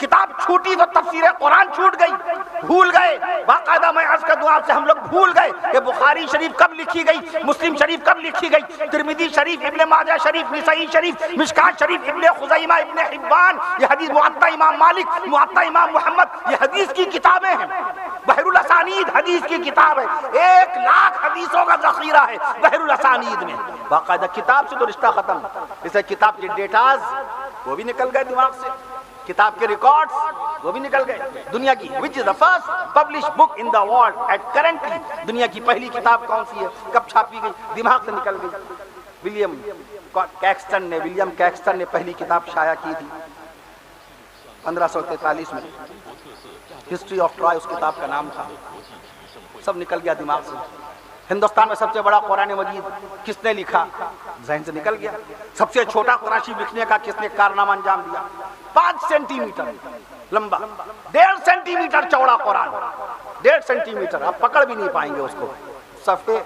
کتاب چھوٹی تو تفسیر قرآن چھوٹ گئی. بھول گئے باقاعدہ. میں عرض کر دوں آپ سے ہم لوگ بھول گئے کہ بخاری شریف کب لکھی گئی، مسلم شریف کب لکھی گئی، ترمذی شریف، ابن ماجہ شریف، نسائی شریف، مشکات شریف، ابن خزیمہ، ابن حبان، یہ حدیث موطا امام مالک، موطا امام محمد، یہ حدیث کی کتابیں ہیں. بحر الاسانید حدیث کی کتاب ہے. 1 لاکھ حدیثوں کا ذخیرہ ہے بحر الاسانید میں. باقاعدہ کتاب سے تو رشتہ ختم. اسے کتاب کے ڈیٹاز وہ بھی نکل گئے دماغ سے، کتاب کے ریکارڈز وہ بھی نکل گئے. دنیا کی which is the first published book in the world at currently، دنیا کی پہلی کتاب کون سی ہے، کب چھاپی گئی، دماغ سے نکل گئی. ولیم کیکسٹن نے پہلی کتاب شائع کی تھی 1543 میں. ہسٹری آف ٹرائے اس کتاب کا نام تھا. سب نکل گیا دماغ سے. ہندوستان میں سب سے بڑا قرآن مجید کس نے لکھا؟ ذہن سے نکل گیا. سب سے چھوٹا قرآن شریف لکھنے کا کس نے کارنامہ انجام دیا؟ 5 سینٹی میٹر لمبا، 1.5 سینٹی میٹر چوڑا قرآن، 1.5 سینٹی میٹر. آپ پکڑ بھی نہیں پائیں گے اس کو، صفحے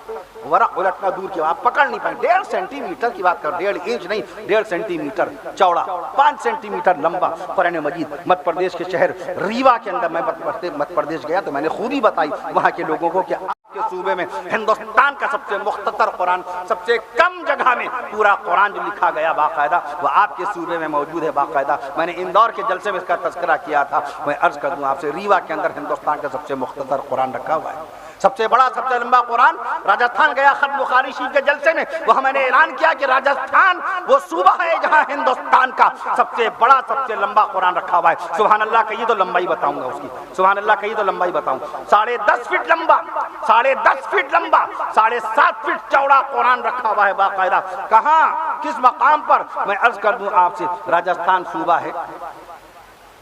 ورق الٹنا دور کی آپ پکڑ نہیں پائیں. 1.5 سینٹی میٹر کی بات کر، 1.5 انچ نہیں، 1.5 سینٹی میٹر چوڑا، 5 سینٹی میٹر لمبا قرآن مجید. مدھیہ پردیش کے شہر ریوا کے اندر میں مدھیہ پردیش گیا تو میں نے خوبی بتائی وہاں کے لوگوں کو کہ کے صوبے میں ہندوستان کا سب سے مختصر قرآن، سب سے کم جگہ میں پورا قرآن جو لکھا گیا باقاعدہ وہ آپ کے صوبے میں موجود ہے باقاعدہ. میں نے اندور کے جلسے میں اس کا تذکرہ کیا تھا. میں عرض کر دوں آپ سے، ریوا کے اندر ہندوستان کا سب سے مختصر قرآن رکھا ہوا ہے. سب سے بڑا سب سے لمبا قرآن راجستھان گیا ختم بخاری شریف کے جلسے میں، وہاں میں نے اعلان کیا کہ راجستھان وہ صوبہ ہے جہاں ہندوستان کا سب سے بڑا سب سے لمبا قرآن رکھا ہوا ہے. سبحان اللہ کہیے تو لمبائی بتاؤں گا اس کی، سبحان اللہ کہیے تو لمبائی بتاؤں. 10.5 فٹ لمبا، 10.5 فٹ لمبا، 7.5 فٹ چوڑا قرآن رکھا ہوا ہے باقاعدہ. کہاں، کس مقام پر؟ میں عرض کر دوں آپ سے، راجستھان صوبہ ہے،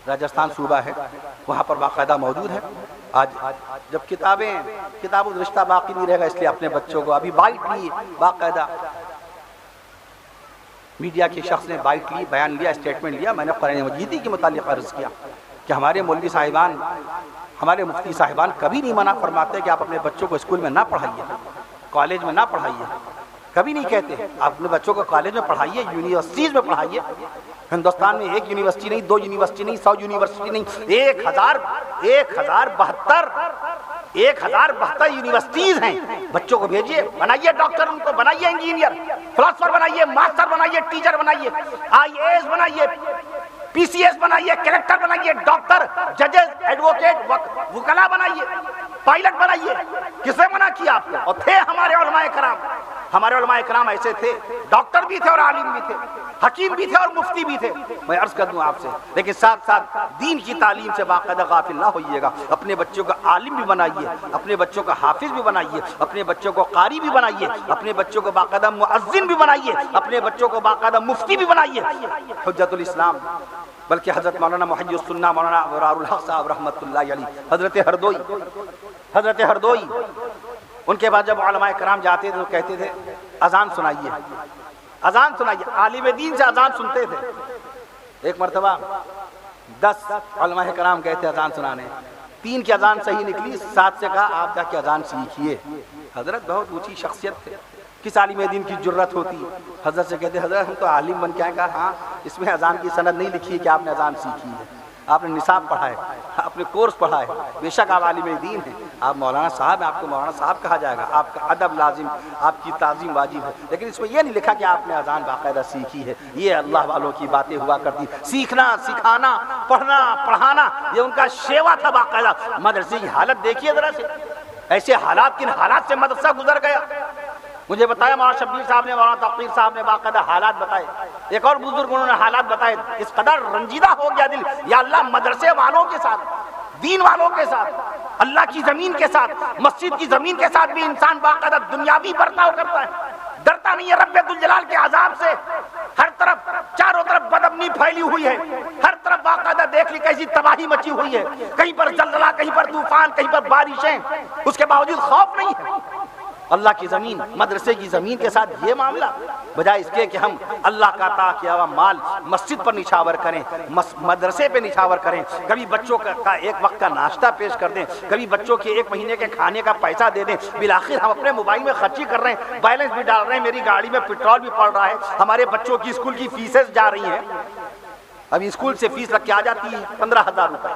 راجستھان صوبہ ہے وہاں پر باقاعدہ موجود ہے. آج جب کتابوں رشتہ باقی نہیں رہے گا، اس لیے اپنے بچوں کو ابھی بائٹ لی باقاعدہ، میڈیا کے شخص نے بائٹ لی، بیان لیا، اسٹیٹمنٹ لیا. میں نے قرآن مجید کے متعلق عرض کیا کہ ہمارے مولوی صاحبان، ہمارے مفتی صاحبان کبھی نہیں منع فرماتے کہ آپ اپنے بچوں کو اسکول میں نہ پڑھائیے، کالج میں نہ پڑھائیے، کبھی نہیں کہتے. آپ اپنے بچوں کو کالج میں پڑھائیے، یونیورسٹیز میں پڑھائیے. ہندوستان میں 1 یونیورسٹی نہیں، 2 یونیورسٹی نہیں، 100 یونیورسٹی نہیں، 1072 یونیورسٹیز ہیں. بچوں کو بھیجیے، بنائیے ڈاکٹر، ان کو بنائیے انجینئر، فلاسفر بنائیے، ماسٹر بنائیے، ٹیچر بنائیے، IAS بنائیے، PCS بنائیے، کلیکٹر بنائیے، ڈاکٹر، ججز، ایڈوکیٹ، وکلا بنائیے، پائلٹ بنائیے. کس نے منع کیا آپ کو؟ اور تھے ہمارے علماء کرام، ہمارے علماء کرام ایسے تھے، ڈاکٹر بھی تھے اور عالم بھی تھے، حکیم بھی تھے اور مفتی بھی تھے. میں عرض کر دوں آپ سے، لیکن ساتھ ساتھ دین کی تعلیم سے باقاعدہ غافل نہ ہوئیے گا. اپنے بچوں کو عالم بھی بنائیے، اپنے بچوں کو حافظ بھی بنائیے، اپنے بچوں کو قاری بھی بنائیے، اپنے بچوں کو باقاعدہ مؤذن بھی بنائیے، اپنے بچوں کو باقاعدہ مفتی بھی بنائیے. حجت الاسلام بلکہ حضرت مولانا محی السنہ مولانا ابرار الحق صاحب رحمۃ اللہ علیہ، حضرت ہردوئی، ان کے بعد جب علماء کرام جاتے تھے تو کہتے تھے اذان سنائیے، اذان سنائیے. عالم دین سے اذان سنتے تھے. ایک مرتبہ 10 علماء کرام گئے تھے اذان سنانے، 3 کی اذان صحیح نکلی، 7 سے کہا آپ جا کے اذان سیکھیے. حضرت بہت اونچی شخصیت تھے، کس عالم دین کی جرت ہوتی؟ حضرت سے کہتے حضرت ہم تو عالم بن کے آئے. کہا ہاں، اس میں اذان کی سند نہیں لکھی ہے کہ آپ نے اذان سیکھی ہے، آپ نے نصاب پڑھا ہے، آپ نے کورس پڑھا ہے، بے شک آپ عالم دین ہیں، آپ مولانا صاحب ہیں، آپ کو مولانا صاحب کہا جائے گا، آپ کا ادب لازم، آپ کی تعظیم واجب ہے. لیکن اس میں یہ نہیں لکھا کہ آپ نے اذان باقاعدہ سیکھی ہے. یہ اللہ والوں کی باتیں ہوا کرتی. سیکھنا، سکھانا، پڑھنا، پڑھانا یہ ان کا شیوا تھا باقاعدہ. مدرسے کی حالت دیکھیے ذرا سے، ایسے حالات، کن حالات سے مدرسہ گزر گیا. مجھے بتایا مولانا شبیر صاحب نے، مولانا تقیر صاحب نے باقاعدہ حالات بتائے. ایک اور بزرگ انہوں نے حالات بتائے. اس قدر رنجیدہ ہو گیا دل، یا اللہ مدرسے والوں کے ساتھ، دین والوں کے ساتھ، اللہ کی زمین کے ساتھ، مسجد کی زمین کے ساتھ بھی انسان باقاعدہ دنیاوی برتاؤ کرتا ہے، ڈرتا نہیں ہے رب ذوالجلال کے عذاب سے. ہر طرف چاروں طرف بدامنی پھیلی ہوئی ہے، ہر طرف باقاعدہ دیکھ لی کیسی تباہی مچی ہوئی ہے، کہیں پر زلزلہ، کہیں پر طوفان، کہیں پر بارشیں، اس کے باوجود خوف نہیں ہے. اللہ کی زمین، مدرسے کی زمین کے ساتھ یہ معاملہ، بجائے اس کے کہ ہم اللہ کا عطا کیا ہوا مال مسجد پر نچھاور کریں، مدرسے پہ نچھاور کریں، کبھی بچوں کا ایک وقت کا ناشتہ پیش کر دیں، کبھی بچوں کے 1 مہینے کے کھانے کا پیسہ دے دیں. بالآخر ہم اپنے موبائل میں خرچی کر رہے ہیں، بیلنس بھی ڈال رہے ہیں، میری گاڑی میں پیٹرول بھی پڑ رہا ہے، ہمارے بچوں کی اسکول کی فیسز جا رہی ہیں. ابھی اسکول سے فیس رکھ کے آ جاتی ہے 15,000 روپے،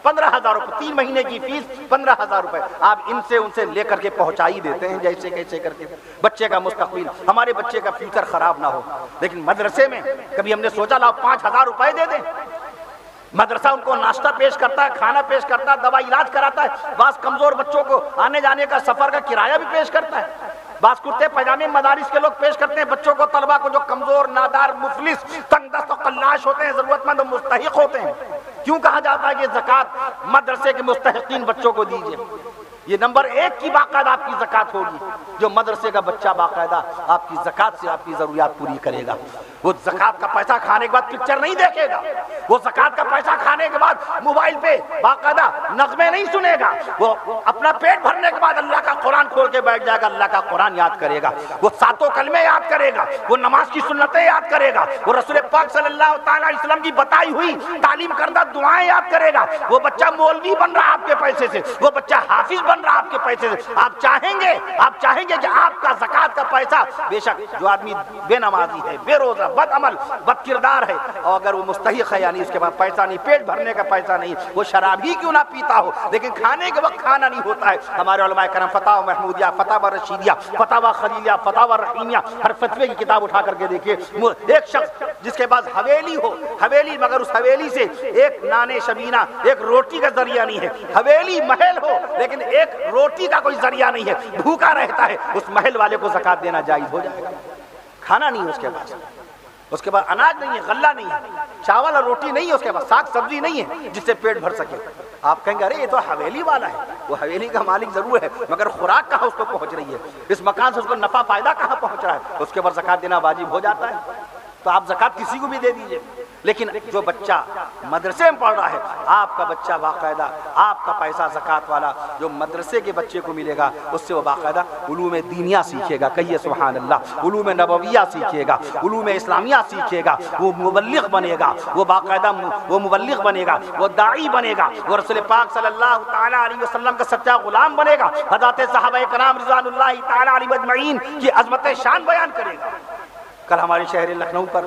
15,000 روپے 3 مہینے کی فیس، 15,000 روپے. آپ ان سے لے کر کے پہنچائی دیتے ہیں جیسے کیسے کر کے. بچے کا مستقبل، ہمارے بچے کا فیوچر خراب نہ ہو. لیکن مدرسے میں کبھی ہم نے سوچا لاؤ 5,000 روپے دے دیں. مدرسہ ان کو ناشتہ پیش کرتا ہے، کھانا پیش کرتا ہے، دوا علاج کراتا ہے، بعض کمزور بچوں کو آنے جانے کا سفر کا کرایہ بھی پیش کرتا ہے، بعض کرتے پاجامے مدارس کے لوگ پیش کرتے ہیں بچوں کو، طلبہ کو جو کمزور، نادار، مفلس، تنگ دست و قلاش ہوتے ہیں، ضرورت مند و مستحق ہوتے ہیں. کیوں کہا جاتا ہے کہ زکوٰۃ مدرسے کے مستحقین بچوں کو دیجیے؟ یہ نمبر 1 کی باقاعدہ آپ کی زکوٰۃ ہوگی، جو مدرسے کا بچہ باقاعدہ آپ کی زکوٰۃ سے آپ کی ضروریات پوری کرے گا. وہ زکات کا پیسہ کھانے کے بعد پکچر نہیں دیکھے گا، وہ زکات کا پیسہ کھانے کے بعد موبائل پہ باقاعدہ نغمے نہیں سنے گا، وہ اپنا پیٹ بھرنے کے بعد اللہ کا قرآن کھول کے بیٹھ جائے گا، اللہ کا قرآن یاد کرے گا، وہ ساتوں کلمے یاد کرے گا، وہ نماز کی سنتیں یاد کرے گا، وہ رسول پاک صلی اللہ تعالی علیہ وسلم کی بتائی ہوئی تعلیم کردہ دعائیں یاد کرے گا۔ وہ بچہ مولوی بن رہا آپ کے پیسے سے، وہ بچہ حافظ بن رہا آپ کے پیسے سے، آپ چاہیں گے کہ آپ کا زکات کا پیسہ، بے شک جو آدمی بے نمازی ہے، بے روزہ، بد عمل، بد کردار ہے، اور اگر وہ مستحق ہے یعنی اس کے پاس پیسہ نہیں، پیٹ بھرنے کا پیسہ نہیں، وہ شراب ہی کیوں نہ پیتا ہو لیکن کھانے کے وقت کھانا نہیں ہوتا ہے۔ ہمارے علماء کرام فتاوی محمودیہ، فتاوی رشیدیہ، فتاوی خلیلیہ، فتاوی رحیمیہ، ہر فتوے کی کتاب اٹھا کر کے دیکھیے، ایک شخص جس کے پاس حویلی ہو، حویلی مگر اس حویلی سے ایک نانے شبینہ، ایک روٹی کا ذریعہ نہیں ہے، حویلی محل ہو لیکن ایک روٹی کا کوئی ذریعہ نہیں ہے، بھوکا رہتا ہے، اس محل والے کو زکات دینا جائز ہو جائے گا۔ کھانا نہیں ہے اس کے پاس، اس کے پاس اناج نہیں ہے، غلہ نہیں ہے، چاول اور روٹی نہیں ہے اس کے پاس، ساگ سبزی نہیں ہے جس سے پیٹ بھر سکے۔ آپ کہیں گے ارے یہ تو حویلی والا ہے، وہ حویلی کا مالک ضرور ہے مگر خوراک کہاں اس کو پہنچ رہی ہے، اس مکان سے اس کو نفع فائدہ کہاں پہنچ رہا ہے، اس کے اوپر زکات دینا واجب ہو جاتا ہے۔ تو آپ زکات کسی کو بھی دے دیجئے، لیکن جو بچہ مدرسے میں پڑھ رہا ہے، آپ کا بچہ باقاعدہ آپ کا پیسہ زکات والا جو مدرسے کے بچے کو ملے گا اس سے وہ باقاعدہ علوم دینیہ سیکھے گا، کہیے سبحان اللہ، علوم نبویہ سیکھے گا، علوم اسلامیہ سیکھے گا، وہ مبلغ بنے گا، وہ باقاعدہ وہ مبلغ بنے گا، وہ داعی بنے گا، وہ رسول پاک صلی اللہ تعالی علیہ وسلم کا سچا غلام بنے گا، حضرات صحابہ کرام رضوان اللہ تعالی علیہم اجمعین کی عظمت شان بیان کرے گا۔ کل ہمارے شہر لکھنؤ پر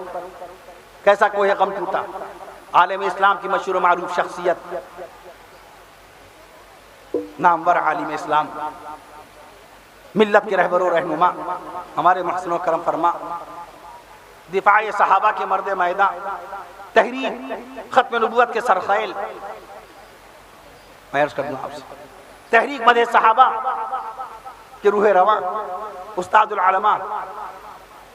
کیسا کوہ غم ٹوٹا، عالم اسلام کی مشہور و معروف شخصیت، نامور عالم اسلام، ملت کے رہبر و رہنما، ہمارے محسن و کرم فرما، دفاع صحابہ کے مرد میدان، تحریک ختم نبوت کے سرخیل، میں عرض کر دوں آپ سے، تحریک مدح صحابہ کے روح رواں، استاد العلماء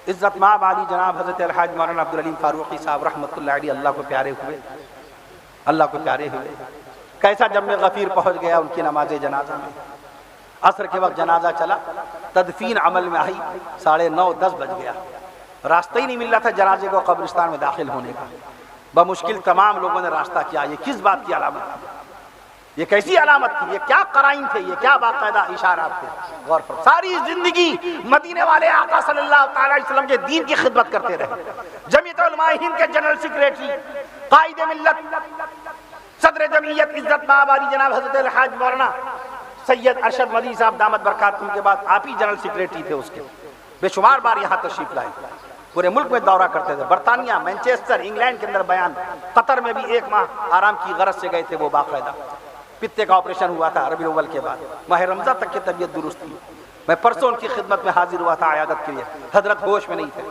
عزت مآب علی جناب حضرت الحاج مولانا عبدالعلیم فاروقی صاحب رحمۃ اللہ علیہ اللہ کو پیارے ہوئے، اللہ کو پیارے ہوئے، کیسا جب میں غفیر پہنچ گیا ان کی نماز جنازہ میں، عصر کے وقت جنازہ چلا، تدفین عمل میں آئی 9:30 10 بج گیا، راستہ ہی نہیں مل رہا تھا جنازے کو قبرستان میں داخل ہونے کا، بمشکل تمام لوگوں نے راستہ کیا، یہ کس بات کی علامت تھی، یہ کیسی علامت تھی، یہ کیا قرائن تھے، یہ کیا باقاعدہ اشارات تھے، غور فرمائیں۔ ساری زندگی مدینے والے آقا صلی اللہ تعالی علیہ وسلم کے دین کی خدمت کرتے رہے، جمعیت علماء ہند کے جنرل سیکریٹری، قائد ملت، صدر جمعیت عزت مآب علی جناب حضرت الحاج مولانا سید ارشد مدنی صاحب دامت برکاتہم کے بعد آپ ہی جنرل سیکریٹری تھے اس کے، بے شمار بار یہاں تشریف لائے، پورے ملک میں دورہ کرتے تھے، برطانیہ، مینچسٹر، انگلینڈ کے اندر بیان، قطر میں بھی 1 ماہ آرام کی غرض سے گئے تھے وہ باقاعدہ، پتے کا آپریشن ہوا تھا ربیع الاول کے بعد، ماہ رمضان تک کی طبیعت درست تھی، میں پرسوں ان کی خدمت میں حاضر ہوا تھا عیادت کے لیے، حضرت ہوش میں نہیں تھے،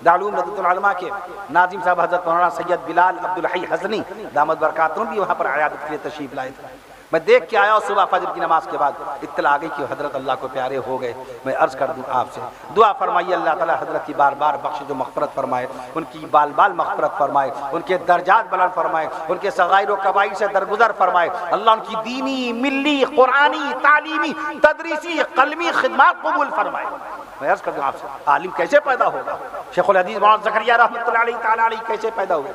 دارالعلوم ندوۃ العلماء کے ناظم صاحب حضرت مولانا سید بلال عبدالحی حسنی دامت برکاتہم بھی وہاں پر عیادت کے لیے تشریف لائے تھے، میں دیکھ کے آیا اور صبح فجر کی نماز کے بعد اطلاع آ گئی کہ حضرت اللہ کو پیارے ہو گئے۔ میں عرض کر دوں آپ سے دعا فرمائیے اللہ تعالی حضرت کی بار بار بخشش و مغفرت فرمائے، ان کی بال بال مغفرت فرمائے، ان کے درجات بلند فرمائے، ان کے صغائر و کبائر سے درگزر فرمائے، اللہ ان کی دینی، ملی، قرآنی، تعلیمی، تدریسی، قلمی خدمات قبول فرمائے۔ میں عرض کر دوں آپ سے عالم کیسے پیدا ہوگا، شیخ الحدیث مولانا زکریا رحمۃ اللہ علیہ تعالی علیہ کیسے پیدا ہوئے،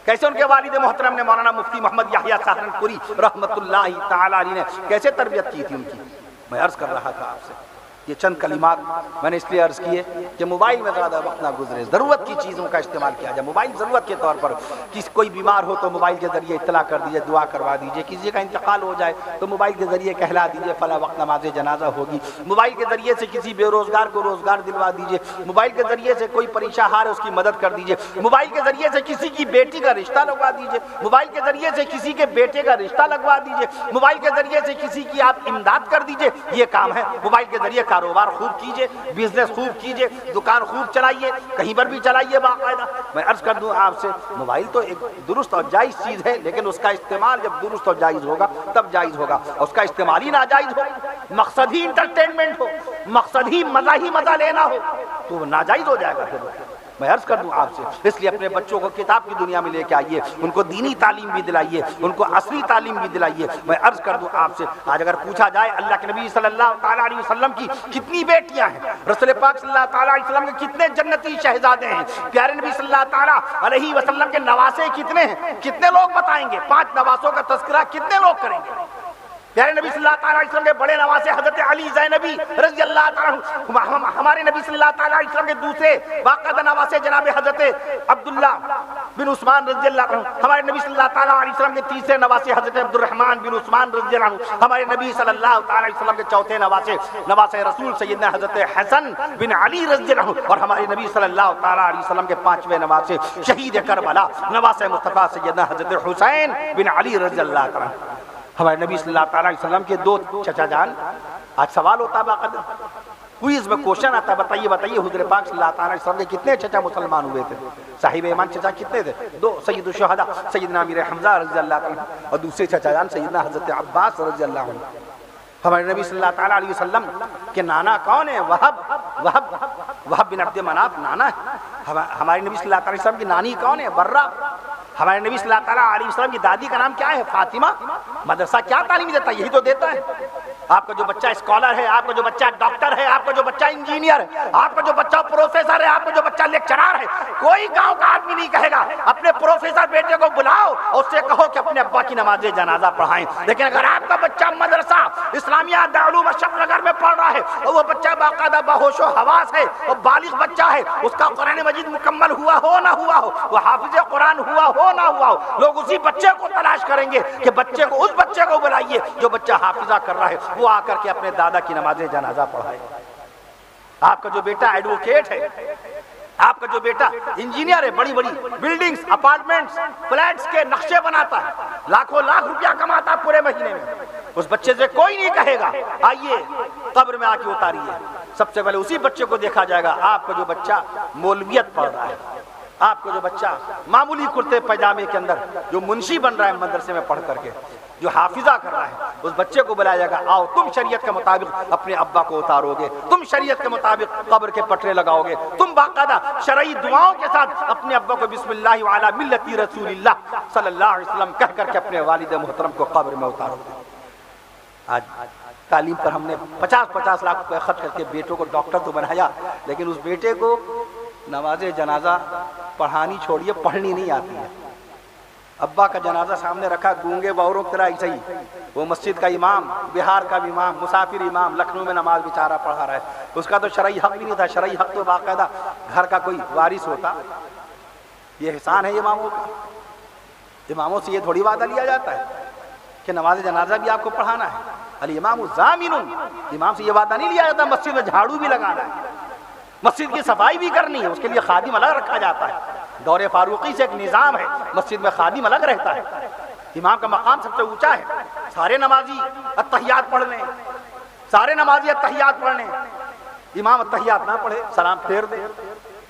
کیسے ان کے والد محترم نے مولانا مفتی محمد یحییٰ سہارنپوری رحمۃ اللہ تعالی علیہ نے کیسے تربیت کی تھی ان کی۔ میں عرض کر رہا تھا آپ سے یہ چند کلمات میں نے اس لیے عرض کیے کہ موبائل میں زیادہ وقت نہ گزرے، ضرورت کی چیزوں کا استعمال کیا جائے، موبائل ضرورت کے طور پر، کسی کوئی بیمار ہو تو موبائل کے ذریعے اطلاع کر دیجیے، دعا کروا دیجیے، کسی کا انتقال ہو جائے تو موبائل کے ذریعے کہلا دیجیے فلاں وقت نماز جنازہ ہوگی، موبائل کے ذریعے سے کسی بے روزگار کو روزگار دلوا دیجیے، موبائل کے ذریعے سے کوئی پریشان ہار ہے اس کی مدد کر دیجیے، موبائل کے ذریعے سے کسی کی بیٹی کا رشتہ لگوا دیجیے، موبائل کے ذریعے سے کسی کے بیٹے کا رشتہ لگوا دیجیے، موبائل کے ذریعے سے کسی کی آپ امداد کر دیجیے، یہ کام ہے۔ موبائل کے ذریعے کاروبار خوب کیجیے، بزنس خوب کیجیے، دکان خوب چلائیے، کہیں پر بھی چلائیے باقاعدہ۔ میں عرض کر دوں آپ سے موبائل تو ایک درست اور جائز چیز ہے، لیکن اس کا استعمال جب درست اور جائز ہوگا تب جائز ہوگا، اور اس کا استعمال ہی ناجائز ہو، مقصد ہی انٹرٹینمنٹ ہو، مقصد ہی مزہ لینا ہو تو وہ ناجائز ہو جائے گا۔ میں عرض کر دوں آپ سے، اس لیے اپنے بچوں کو کتاب کی دنیا میں لے کے آئیے، ان کو دینی تعلیم بھی دلائیے، ان کو عصری تعلیم بھی دلائیے۔ میں عرض کر دوں آپ سے، آج اگر پوچھا جائے اللہ کے نبی صلی اللہ تعالیٰ علیہ وسلم کی کتنی بیٹیاں ہیں، رسول پاک صلی اللہ تعالیٰ علیہ وسلم کے کتنے جنتی شہزادے ہیں، پیارے نبی صلی اللہ تعالیٰ علیہ وسلم کے نواسے کتنے ہیں، کتنے لوگ بتائیں گے؟ 5 نواسوں کا تذکرہ کتنے لوگ کریں گے؟ پیارے نبی صلی اللہ تعالیٰ علیہ وسلم کے بڑے نواسے حضرت علی زینبی رضی اللہ تعالیٰ عنہ، ہمارے نبی صلی اللہ تعالیٰ علیہ وسلم کے دوسرے باقاعدہ نواسے جناب حضرت عبداللہ بن عثمان رضی اللہ عنہ، ہمارے نبی صلی اللہ تعالیٰ علیہ وسلم کے تیسرے نواسے حضرت عبد الرحمن بن عثمان رضی اللہ عنہ، ہمارے نبی صلی اللہ تعالیٰ علیہ وسلم کے چوتھے نواسے رسول سیدنا حضرت حسن بن علی رضی اللہ عنہ، اور ہمارے نبی صلی اللہ تعالیٰ علیہ وسلم کے 5ویں نواسے شہید کربلا نواسے مصطفیٰ سیدنا حضرت حسین بن علی رضی اللہ تعالیٰ عنہ، ہمارے نبی صلی اللہ تعالیٰ علیہ وسلم کے 2 چچا جان۔ آج سوال ہوتا ہے باقاعدہ کوئز میں کوشچن آتا ہے، بتائیے حضور پاک صلی اللہ تعالیٰ علیہ وسلم کے کتنے چچا مسلمان ہوئے تھے؟ صاحب ایمان چچا کتنے تھے؟ 2، سید الشہداء سیدنا امیر حمزہ رضی اللہ عنہ، اور دوسرے چچا جان سیدنا حضرت عباس رضی اللہ عنہ۔ ہمارے نبی صلی اللہ تعالیٰ علیہ وسلم کے نانا کون ہیں؟ وہب بن عبد مناف نانا ہے۔ ہمارے نبی صلی اللہ تعالیٰ علیہ وسلم کی نانی کون ہے؟ برہ۔ ہمارے نبی صلی اللہ تعالیٰ علیہ وسلم کی دادی کا نام کیا ہے؟ فاطمہ۔ مدرسہ کیا تعلیم دیتا ہے؟ یہی تو دیتا ہے۔ آپ کا جو بچہ اسکالر ہے، آپ کا جو بچہ ڈاکٹر ہے، آپ کا جو بچہ انجینئر ہے، آپ کا جو بچہ پروفیسر ہے، آپ کا جو بچہ لیکچرار ہے، کوئی گاؤں کا آدمی نہیں کہے گا اپنے پروفیسر بیٹے کو بلاؤ اور اس سے کہو کہ اپنے ابا کی نماز جنازہ پڑھائیں۔ لیکن اگر آپ کا بچہ مدرسہ اسلامیہ دارالعلوم اشرف نگر میں پڑھ رہا ہے اور وہ بچہ باقاعدہ باہوش و حواس ہے اور بالغ بچہ ہے، اس کا قرآن مجید مکمل ہوا ہو نہ ہوا ہو، وہ حافظ قرآن ہوا ہو نہ ہوا ہو، لوگ اسی بچے کو تلاش کریں گے کہ بچے کو، اس بچے کو بلائیے جو بچہ حافظہ کر رہا ہے، وہ آ کر کے اپنے دادا کی نماز جنازہ پڑھائے۔ آپ کا جو بیٹا ایڈوکیٹ ہے، آپ کا جو بیٹا انجینئر ہے، بڑی بڑی بلڈنگز، اپارٹمنٹس، فلیٹس کے نقشے بناتا ہے، لاکھوں لاکھ روپیہ کماتا ہے پورے مہینے میں، اس بچے سے کوئی نہیں کہے گا آئیے قبر میں آ کے اتاریے۔ سب سے پہلے اسی بچے کو دیکھا جائے گا۔ آپ کا جو بچہ مولویت پڑھ رہا ہے، آپ کو جو بچہ معمولی کرتے پائجامے کے اندر جو منشی بن رہا ہے مدرسے میں پڑھ کر کے، جو حافظہ کر رہا ہے، اس بچے کو بلایا جائے گا، آؤ تم شریعت کے مطابق اپنے ابا کو اتارو گے، تم شریعت کے مطابق قبر کے پٹرے لگاؤ گے، تم باقاعدہ شرعی دعاؤں کے ساتھ اپنے ابا کو بسم اللہ وعلی ملتی رسول اللہ صلی اللہ علیہ وسلم کہہ کر کے اپنے والد محترم کو قبر میں اتارو گے۔ آج تعلیم پر ہم نے 50 لاکھ روپے خرچ کر کے بیٹوں کو ڈاکٹر تو بنایا، لیکن اس بیٹے کو نماز جنازہ پڑھانی چھوڑیے، پڑھنی نہیں آتی ہے۔ ابا کا جنازہ سامنے رکھا، گونگے بہروں کی طرح ایسے ہی، وہ مسجد کا امام، بہار کا بھی امام، مسافر امام، لکھنؤ میں نماز بیچارہ پڑھا رہا ہے، اس کا تو شرعی حق بھی نہیں تھا۔ شرعی حق تو باقاعدہ گھر کا کوئی وارث ہوتا۔ یہ احسان ہے اماموں کا، اماموں سے یہ تھوڑی وعدہ لیا جاتا ہے کہ نماز جنازہ بھی آپ کو پڑھانا ہے۔ الامام ضامن، امام سے یہ وعدہ نہیں لیا جاتا مسجد میں جھاڑو بھی لگانا ہے، مسجد کی صفائی بھی کرنی ہے، اس کے لیے خادم الگ رکھا جاتا ہے۔ دور فاروقی سے ایک نظام ہے، مسجد میں خادم الگ رہتا ہے۔ امام کا مقام سب سے اونچا ہے۔ سارے نمازی اتحیات پڑھ لیں، سارے نمازی اتحیات پڑھ لیں، امام اتحیات نہ پڑھے، سلام پھیر دے،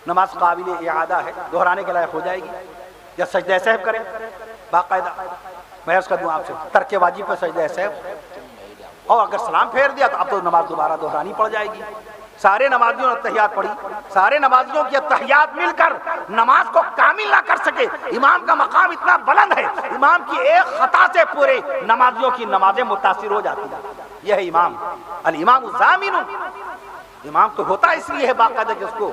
نماز قابل اعادہ ہے، دہرانے کے لائق ہو جائے گی۔ یا سجدہ سہو کریں باقاعدہ، میں عرض کر دوں آپ سے ترک واجب پر سجدہ سہو، اور اگر سلام پھیر دیا تو اب تو نماز دوبارہ دہرانی پڑ جائے گی۔ سارے نمازیوں نے اتحیات پڑھی، سارے نمازیوں کی اتحیات مل کر نماز کو کامل نہ کر سکے۔ امام کا مقام اتنا بلند ہے، امام کی ایک خطا سے پورے نمازیوں کی نمازیں متاثر ہو جاتی ہیں۔ یہ ہے امام، الامام ضامن۔ امام تو ہوتا اس لیے ہے باقاعدہ کہ اس کو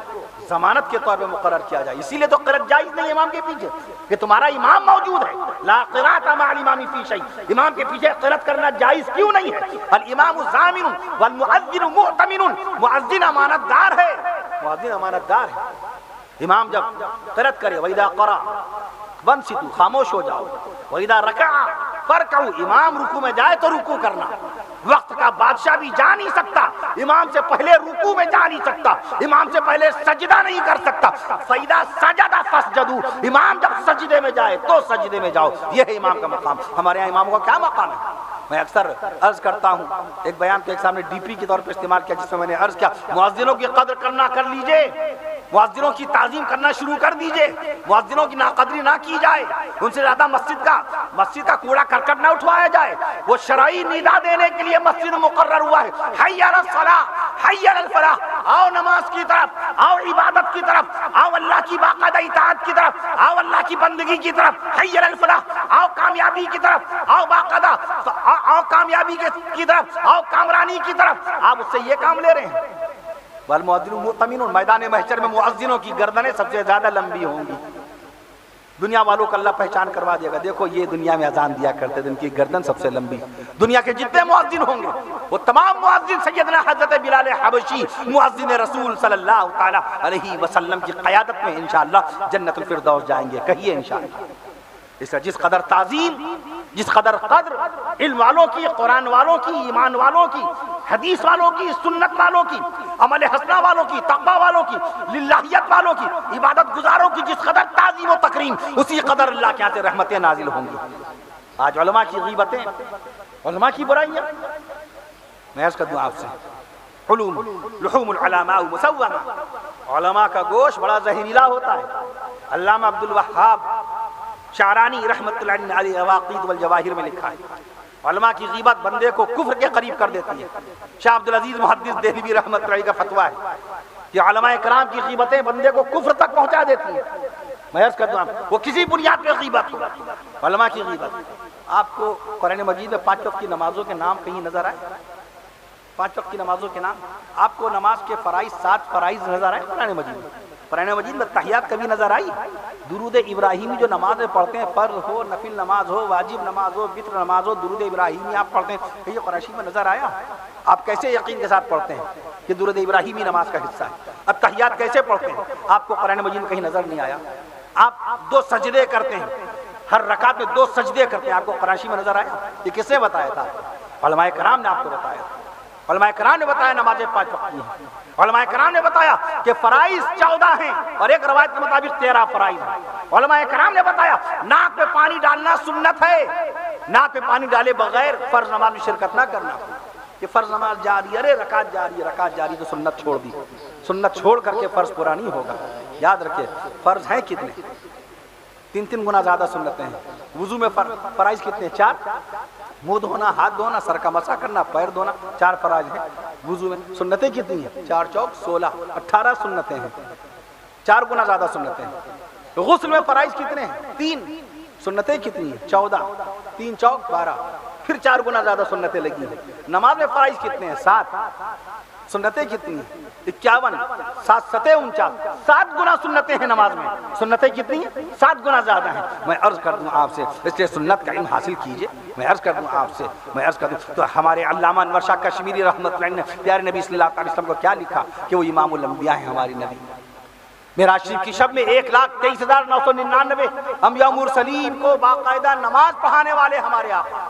ضمانت کے طور پہ مقرر کیا جائے، اسی لیے تو قرأت جائز نہیں امام کے پیچھے کہ تمہارا امام موجود ہے، لا قراءۃ مع الامام فی شیء، امام کے پیچھے قرأت کرنا جائز کیوں نہیں ہے؟ الامام ضامن والمؤذن مؤتمن، مؤذن امانت دار ہے، مؤذن امانت دار ہے۔ امام جب قرأت کرے وَإِذَا قَرَأَ وَانصِتُوا، خاموش ہو جاؤ، وَإِذَا رَكَعَ فَارْكَعُوا، امام رکوع میں جائے تو رکوع کرنا۔ وقت کا بادشاہ بھی جا نہیں سکتا، امام سے پہلے رکوع میں جا نہیں سکتا، امام سے پہلے سجدہ نہیں کر سکتا۔ فَإِذَا سَجَدَ فَاسْجُدُوا، امام جب سجدے میں جائے تو سجدے میں جاؤ، یہ ہے امام کا مقام۔ ہمارے یہاں اماموں کا کیا مقام ہے؟ میں اکثر عرض کرتا ہوں، ایک بیان کے ایک سامنے ڈی پی کے طور پر استعمال کیا جس میں میں نے عرض کیا، مؤذنوں کی قدر کرنا کر لیجئے، مؤذنوں کی تعظیم کرنا شروع کر دیجئے، مؤذنوں کی ناقدری نہ کی جائے، ان سے زیادہ مسجد کا کوڑا کرکٹ نہ اٹھوایا جائے۔ وہ شرعی ندا دینے کے لیے مسجد مقرر ہوا ہے، حی علی الصلاۃ، حی علی الفلاح، آؤ نماز کی طرف، آؤ عبادت کی طرف، آؤ اللہ کی باقاعدہ اطاعت کی طرف، آؤ اللہ کی بندگی کی طرف، حی علی الفلاح، آؤ کامیابی کی طرف، آؤ باقاعدہ، آؤ کامیابی کی طرف، آؤ کامرانی کی طرف۔ آپ اس سے یہ کام لے رہے ہیں۔ والمؤذنون مؤتمنون، میدان محشر میں مؤذنوں کی گردنیں سب سے زیادہ لمبی ہوں گی۔ دنیا والوں کو اللہ پہچان کروا دے گا، دیکھو یہ دنیا میں اذان دیا کرتے تھے، ان کی گردن سب سے لمبی۔ دنیا کے جتنے مؤذن ہوں گے وہ تمام مؤذن سیدنا حضرت بلال حبشی مؤذن رسول صلی اللہ تعالی علیہ وسلم کی قیادت میں انشاءاللہ جنت الفردوس جائیں گے، کہیے انشاءاللہ۔ اس کا جس قدر تعظیم، جس قدر قدر علم والوں کی، قرآن والوں کی، ایمان والوں کی، حدیث والوں کی، سنت والوں کی، عمل حسنہ والوں کی، تقوی والوں کی، للہیت والوں کی، عبادت گزاروں کی جس قدر تعظیم و تکریم، اسی قدر اللہ کے ہاں سے رحمتیں نازل ہوں گی۔ آج علماء کی غیبتیں، علماء کی برائیاں، میں عرض کر دوں آپ سے، لحوم العلماء مسومہ، علماء کا گوشت بڑا زہریلا ہوتا ہے۔ علامہ عبد الوہاب شعرانی رحمت اللہ علیہ عواقید والجواہر میں لکھا ہے، علماء کی غیبت بندے کو کفر کے قریب کر دیتی ہے۔ شاہ عبدالعزیز محدث دہلوی رحمت اللہ علیہ کا فتویٰ ہے کہ علماء کرام کی غیبتیں بندے کو کفر تک پہنچا دیتی ہیں۔ میں عرض کرتا ہوں وہ کسی بنیاد پہ غیبت ہو، علماء کی غیبت۔ آپ کو قرآن مجید میں 5 وقت کی نمازوں کے نام کہیں نظر آئے؟ 5 وقت کی نمازوں کے نام، آپ کو نماز کے فرائض 7 فرائض نظر آئے قرآن مجید میں؟ قرآن مجید میں تحیات کبھی نظر آئی؟ درود ابراہیمی جو نماز میں پڑھتے ہیں، فرض ہو، نفل نماز ہو، واجب نماز ہو، وتر نماز ہو، درود ابراہیمی آپ پڑھتے ہیں، کہ یہ قرآن شریف میں نظر آیا؟ آپ کیسے یقین کے ساتھ پڑھتے ہیں کہ درود ابراہیمی نماز کا حصہ ہے؟ اب تحیات کیسے پڑھتے ہیں؟ آپ کو قرآن مجید میں کہیں نظر نہیں آیا؟ آپ 2 سجدے کرتے ہیں، ہر رکعت میں 2 سجدے کرتے ہیں، آپ کو قرآن شریف میں نظر آیا؟ یہ کس نے بتایا تھا؟ علماء کرام نے آپ کو بتایا۔ علماء کرام نے بتایا نمازیں 5 وقت کی ہیں۔ علماء کرام نے بتایا کہ فرائض 14 ہیں اور ایک روایت کے مطابق 13 فرائض ہیں۔ علماء کرام نے بتایا ناک پہ پانی ڈالنا سنت ہے، ناک پہ پانی ڈالے بغیر فرض نماز میں شرکت نہ کرنا۔ کہ فرض نماز جاری، ارے رکعت جاری، رکعت جاری تو سنت چھوڑ دی، سنت چھوڑ کر کے فرض پورا نہیں ہوگا۔ یاد رکھے فرض ہیں کتنے؟ 3 گنا زیادہ سنتیں ہیں۔ وضو میں فرائض کتنے؟ 4۔ منہ دھونا، ہاتھ دھونا، سر کا مسح کرنا، پیر دھونا، 4 فرائض ہیں۔ وضو میں سنتیں کتنی ہیں؟ 4 چوک 16، 18 سنتیں ہیں، 4 گنا زیادہ سنتیں ہیں۔ غسل میں فرائض کتنے ہیں؟ 3۔ سنتیں کتنی ہیں؟ 14، 3 چوک 12، پھر 4 گنا زیادہ سنتیں لگی ہیں۔ نماز میں فرائض کتنے ہیں؟ 7۔ سنتیں کتنی ہیں؟ 51، 7 7 49، 7 گنا سنتیں ہیں نماز میں۔ سنتیں کتنی ہیں؟ 7 گنا زیادہ ہیں۔ میں عرض کر دوں آپ سے، اس لیے سنت کا علم حاصل کیجئے۔ میں عرض کر دوں آپ سے، میں عرض کر دوں تو ہمارے علامہ انور شاہ کشمیری رحمۃ اللہ نے پیارے نبی صلی اللہ علیہ وسلم کو کیا لکھا کہ وہ امام الانبیاء ہیں ہماری نبی۔ معراج شریف کی شب میں 1,23,999 انبیاء مرسلین کو باقاعدہ نماز پڑھانے والے ہمارے آقا۔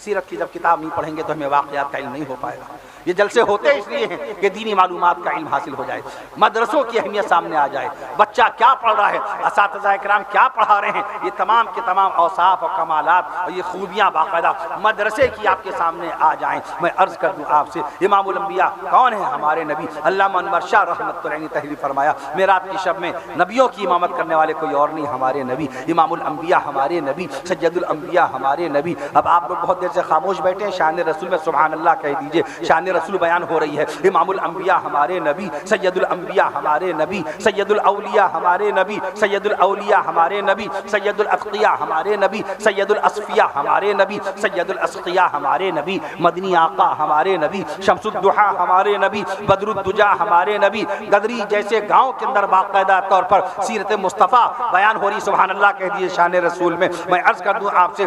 سیرت کی جب کتاب نہیں پڑھیں گے تو ہمیں واقعات کا علم نہیں ہو پائے گا۔ یہ جلسے ہوتے اس لیے ہیں کہ دینی معلومات کا علم حاصل ہو جائے، مدرسوں کی اہمیت سامنے آ جائے، بچہ کیا پڑھ رہا ہے، اساتذہ کرام کیا پڑھا رہے ہیں، یہ تمام کے تمام اوصاف اور کمالات اور یہ خوبیاں باقاعدہ مدرسے کی آپ کے سامنے آ جائیں۔ میں عرض کر دوں آپ سے امام الانبیاء کون ہیں؟ ہمارے نبی۔ علامہ انور شاہ رحمۃ اللہ نے تحریر فرمایا معراج کی شب میں نبیوں کی امامت کرنے والے کوئی اور نہیں، ہمارے نبی امام الانبیاء ہمارے نبی، سید الانبیاء ہمارے نبی۔ اب آپ لوگ بہت دیر سے خاموش بیٹھے ہیں، شان رسول میں سبحان اللہ کہہ دیجئے، شان رسول بیان ہو رہی ہے۔ امام الانبیاء ہمارے نبی، سید الانبیاء ہمارے نبی، سید الاولیاء ہمارے نبی، سید الاولیاء ہمارے نبی، سید الاتقیاء ہمارے نبی، سید الاصفیاء ہمارے نبی، سید الاسقیاء ہمارے نبی، مدنی آقا ہمارے نبی، شمس الضحیٰ ہمارے نبی، بدر الدجا ہمارے نبی۔ گدری جیسے گاؤں کے اندر باقاعدہ طور پر سیرت مصطفیٰ بیان ہو رہی، سبحان اللہ کہہ دیجئے شان رسول میں۔ میں عرض کر دوں آپ سے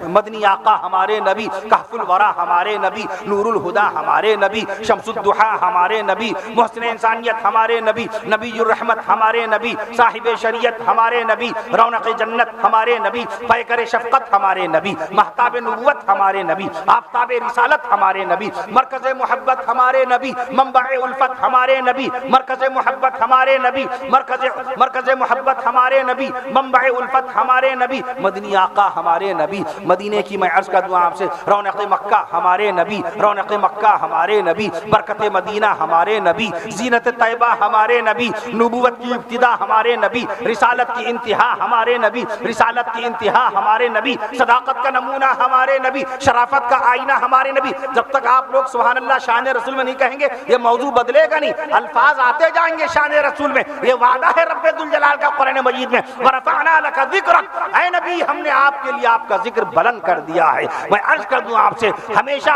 مدنی آقا ہمارے نبی، کہف الورا ہمارے نبی، نور الہدا ہمارے نبی، شمس الضحیٰ ہمارے نبی، محسن انسانیت ہمارے نبی، نبی الرحمت ہمارے نبی، صاحب شریعت ہمارے نبی، رونق جنت ہمارے نبی، پیکر شفقت ہمارے نبی، مہتاب نبوت ہمارے نبی، آفتاب رسالت ہمارے نبی، مرکز محبت ہمارے نبی، منبع الفت ہمارے نبی، مرکز محبت ہمارے نبی، مرکز محبت ہمارے نبی، منبع الفت ہمارے نبی، مدنی آقا ہمارے نبی۔ مدینے کی میں عرض کر دوں آپ سے رونق مکہ ہمارے نبی، رونق مکہ ہمارے نبی، برکت مدینہ ہمارے نبی، زینت طیبہ ہمارے نبی، نبوت کی ابتدا ہمارے نبی، رسالت کی انتہا ہمارے نبی، رسالت کی انتہا ہمارے نبی، صداقت کا نمونہ ہمارے نبی، شرافت کا آئینہ ہمارے نبی۔ جب تک آپ لوگ سبحان اللہ شان رسول میں نہیں کہیں گے یہ موضوع بدلے گا نہیں، الفاظ آتے جائیں گے شان رسول میں، یہ وعدہ ہے رب ذوالجلال کا قرآن مجید میں، ورفعنا لک ذکرک، اے نبی ہم نے آپ کے لیے آپ کا ذکر بلند کر دیا ہے۔ میں عرض کر دوں آپ سے ہمیشہ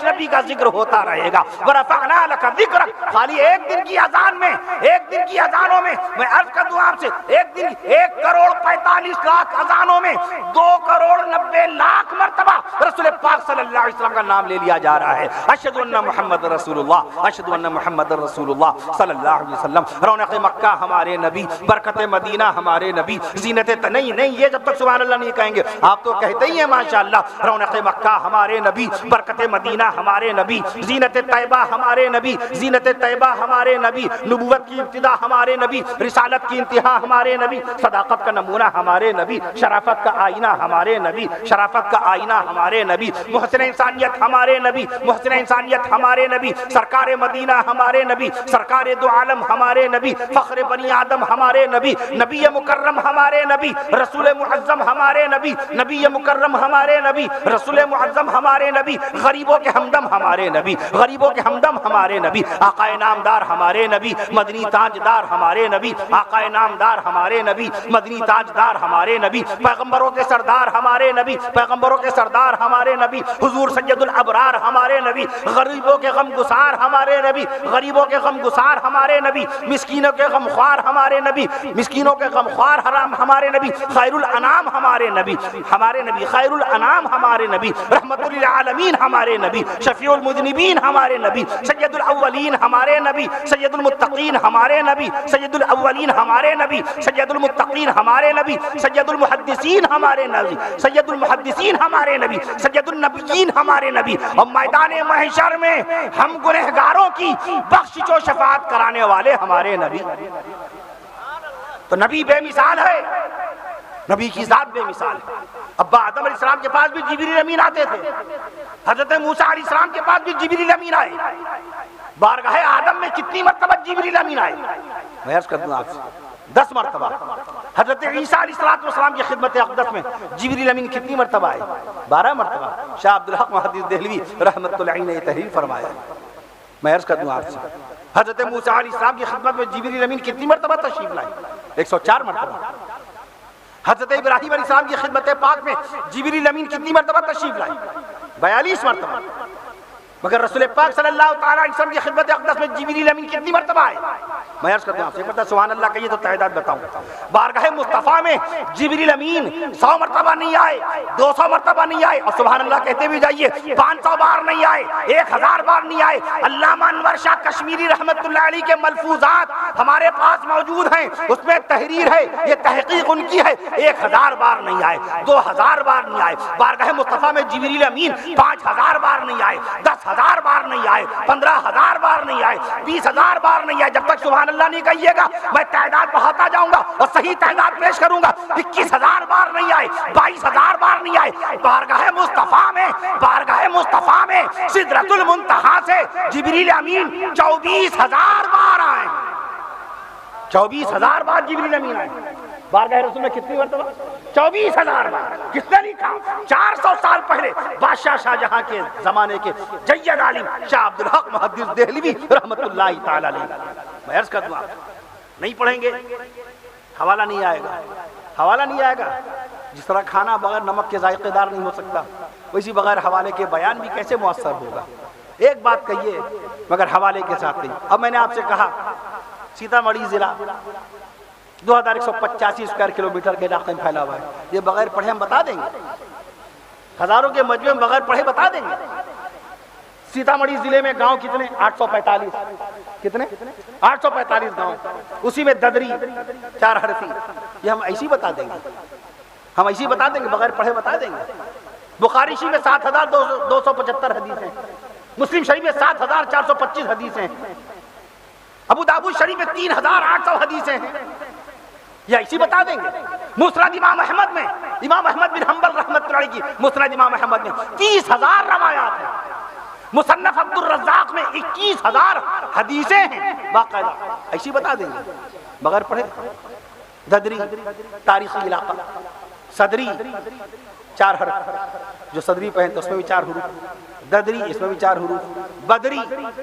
نبی کا ذکر ہوتا رہے گا، ورفعنا لک ذکرک، خالی ایک دن کی اذان میں، ایک دن کی اذانوں میں میں عرض کر دوں آپ سے 1,45,00,000 اذانوں میں 2,90,00,000 مرتبہ رسول پاک صلی اللہ علیہ وسلم کا نام لے لیا جا رہا ہے۔ اشہد ان محمد رسول اللہ، اشہد ان محمد رسول اللہ صلی اللہ علیہ وسلم۔ رونق مکہ ہمارے نبی، برکت مدینہ ہمارے نبی، زینت نہیں یہ جب تک سبحان اللہ نہیں کہیں گے آپ تو کہتے ہی ہیں ماشاءاللہ۔ رونق مکہ ہمارے نبی، برکت مدینہ ہمارے نبی، زینت طیبہ ہمارے نبی، زینت طیبہ ہمارے نبی، نبوت کی ابتدا ہمارے نبی، رسالت کی انتہا ہمارے نبی، صداقت کا نمونہ ہمارے نبی، شرافت کا آئینہ ہمارے نبی، شرافت کا آئینہ ہمارے نبی، محسن انسانیت ہمارے نبی، محسن انسانیت ہمارے نبی، سرکار مدینہ ہمارے نبی، سرکار دو عالم ہمارے نبی، فخر بنی آدم ہمارے نبی، نبی مکرم ہمارے نبی، رسول معظم ہمارے نبی، نبی مکرم ہمارے نبی، رسول معظم ہمارے نبی، غریبوں کے ہمدم ہمارے نبی، غریبوں کے ہمدم ہمارے نبی، آقا نامدار ہمارے نبی، مدنی تاجدار ہمارے نبی، آقا نامدار ہمارے نبی، مدنی تاجدار ہمارے نبی، پیغمبروں کے سردار ہمارے نبی، پیغمبروں کے سردار ہمارے نبی، حضور سید الابرار ہمارے نبی، غریبوں کے غم گسار ہمارے نبی، غریبوں کے غم گسار ہمارے نبی، مسکینوں کے غم خوار ہمارے نبی، مسکینوں کے غم خوار حرام ہمارے نبی، خیر الانام ہمارے نبی، ہمارے نبی خیر الانام ہمارے نبی، رحمت للعالمین ہمارے نبی، شفیع المذنبین ہمارے نبی، سید الاولین ہمارے نبی، سید المتقین ہمارے نبی، سید الاولین ہمارے نبی، سید المتقین ہمارے نبی، سید المحدثین ہمارے نبی، سید المحدثین ہمارے نبی، سید النبیین ہمارے نبی، اور میدان محشر میں ہم گنہگاروں کی بخشش و شفاعت کرانے والے ہمارے نبی۔ تو نبی بے مثال ہے، نبی کی ذات بے مثال ہے۔ ابا آدم علیہ السلام کے پاس بھی جبریل امین آتے تھے، حضرت موسیٰ علیہ السلام کے پاس بھی جبریل امین آئے، بارگاہ آدم میں کتنی مرتبہ جبریل امین آئے؟ میں عرض کر دوں آپ سے 10 مرتبہ۔ حضرت عیسیٰ علیہ السلام کی خدمت اقدس میں جبریل امین کتنی مرتبہ آئے؟ 12 مرتبہ۔ شاہ عبدالحق محدث دہلوی رحمۃ اللہ علیہ نے یہ تحریر فرمایا۔ میں عرض کر دوں آپ سے حضرت موسیٰ علیہ السلام کی خدمت میں جبریل امین کتنی مرتبہ تشریف لائے؟ 104 مرتبہ۔ حضرت ابراہیم علیہ السلام کی خدمت پاک میں جبریل امین کتنی مرتبہ تشریف لائے؟ 42 مرتبہ۔ مگر رسول پاک صلی اللہ تعالیٰ علیہ وسلم کی خدمت اقدس میں جبریل امین کتنی مرتبہ آئے؟ میں عرض کرتا ہوں آپ سے سبحان اللہ کہیے تو تعداد بتاؤں۔ بارگاہ مصطفیٰ میں جبریل امین 100 مرتبہ نہیں آئے، 200 مرتبہ نہیں آئے، اور سبحان اللہ کہتے بھی جائیے 500 بار نہیں آئے، 1000 بار نہیں آئے۔ علامہ انور شاہ کشمیری رحمت اللہ علیہ کے ملفوظات ہمارے پاس موجود ہیں، اس میں تحریر ہے، یہ تحقیق ان کی ہے، 1000 بار نہیں آئے، 2000 بار نہیں آئے۔ بارگاہ مصطفیٰ میں جبریل امین 5000 بار نہیں آئے، 10,000 بار نہیں آئے، 15,000 بار نہیں آئے، 20,000 بار نہیں آئے۔ جب تک سبحان اللہ نہیں کہیے گا میں تعداد بڑھاتا جاؤں گا اور صحیح تعداد پیش کروں گا۔ 21,000 بار نہیں آئے، 22,000 بار نہیں آئے۔ بارگاہ مصطفیٰ میں، بارگاہ مصطفیٰ میں سدرۃ المنتہا سے جبریل امین 24,000 بار آئے، 24,000 بار جبریل امین آئے۔ بارگاہ رسول میں کتنی مرتبہ؟ 24,000 بار۔ کس نے لکھا؟ 400 سال پہلے بادشاہ شاہ جہاں کے زمانے کے جید عالم شاہ عبدالحق محدث دہلوی رحمت اللہ تعالی علیہ۔ میں عرض کر دوں آپ نہیں پڑھیں گے حوالہ نہیں آئے گا، حوالہ نہیں آئے گا۔ جس طرح کھانا بغیر نمک کے ذائقے دار نہیں ہو سکتا، ویسی بغیر حوالے کے بیان بھی کیسے مؤثر ہوگا؟ ایک بات کہیے مگر حوالے کے ساتھ نہیں۔ اب میں نے آپ سے کہا سیتامڑھی ضلع 2185 اسکوائر کلومیٹر کے علاقے میں پھیلا ہوا ہے، یہ بغیر پڑھے ہم بتا دیں گے؟ ہزاروں کے مجموعے میں بغیر پڑھے بتا دیں گے؟ سیتامڑھی ضلع میں گاؤں کتنے؟ 845۔ کتنے؟ 845 گاؤں، اسی میں ددری 4 حرفی، یہ ہم ایسی بتا دیں گے، ہم ایسی بتا دیں گے، بغیر پڑھے بتا دیں گے۔ بخاری شریف میں 7,275 حدیثیں، مسلم شریف میں 7,425 حدیثیں، ابو داؤد شریف میں 3,800 حدیثیں ہیں، یہ ایسی بتا دیں گے۔ مسند امام احمد میں، امام احمد بن حنبل رحمۃ اللہ علیہ کی مسند امام احمد میں 30,000 روایات ہیں۔ مصنف عبد الرزاق میں 21,000 حدیثیں ہیں باقاعدہ، ایسی بتا دیں گے بغیر پڑھے. ددری تاریخی علاقہ، صدری 4 حرف، جو صدری پہنتے اس میں بھی 4 حروف، ددری اس میں بھی 4 حروف، بدری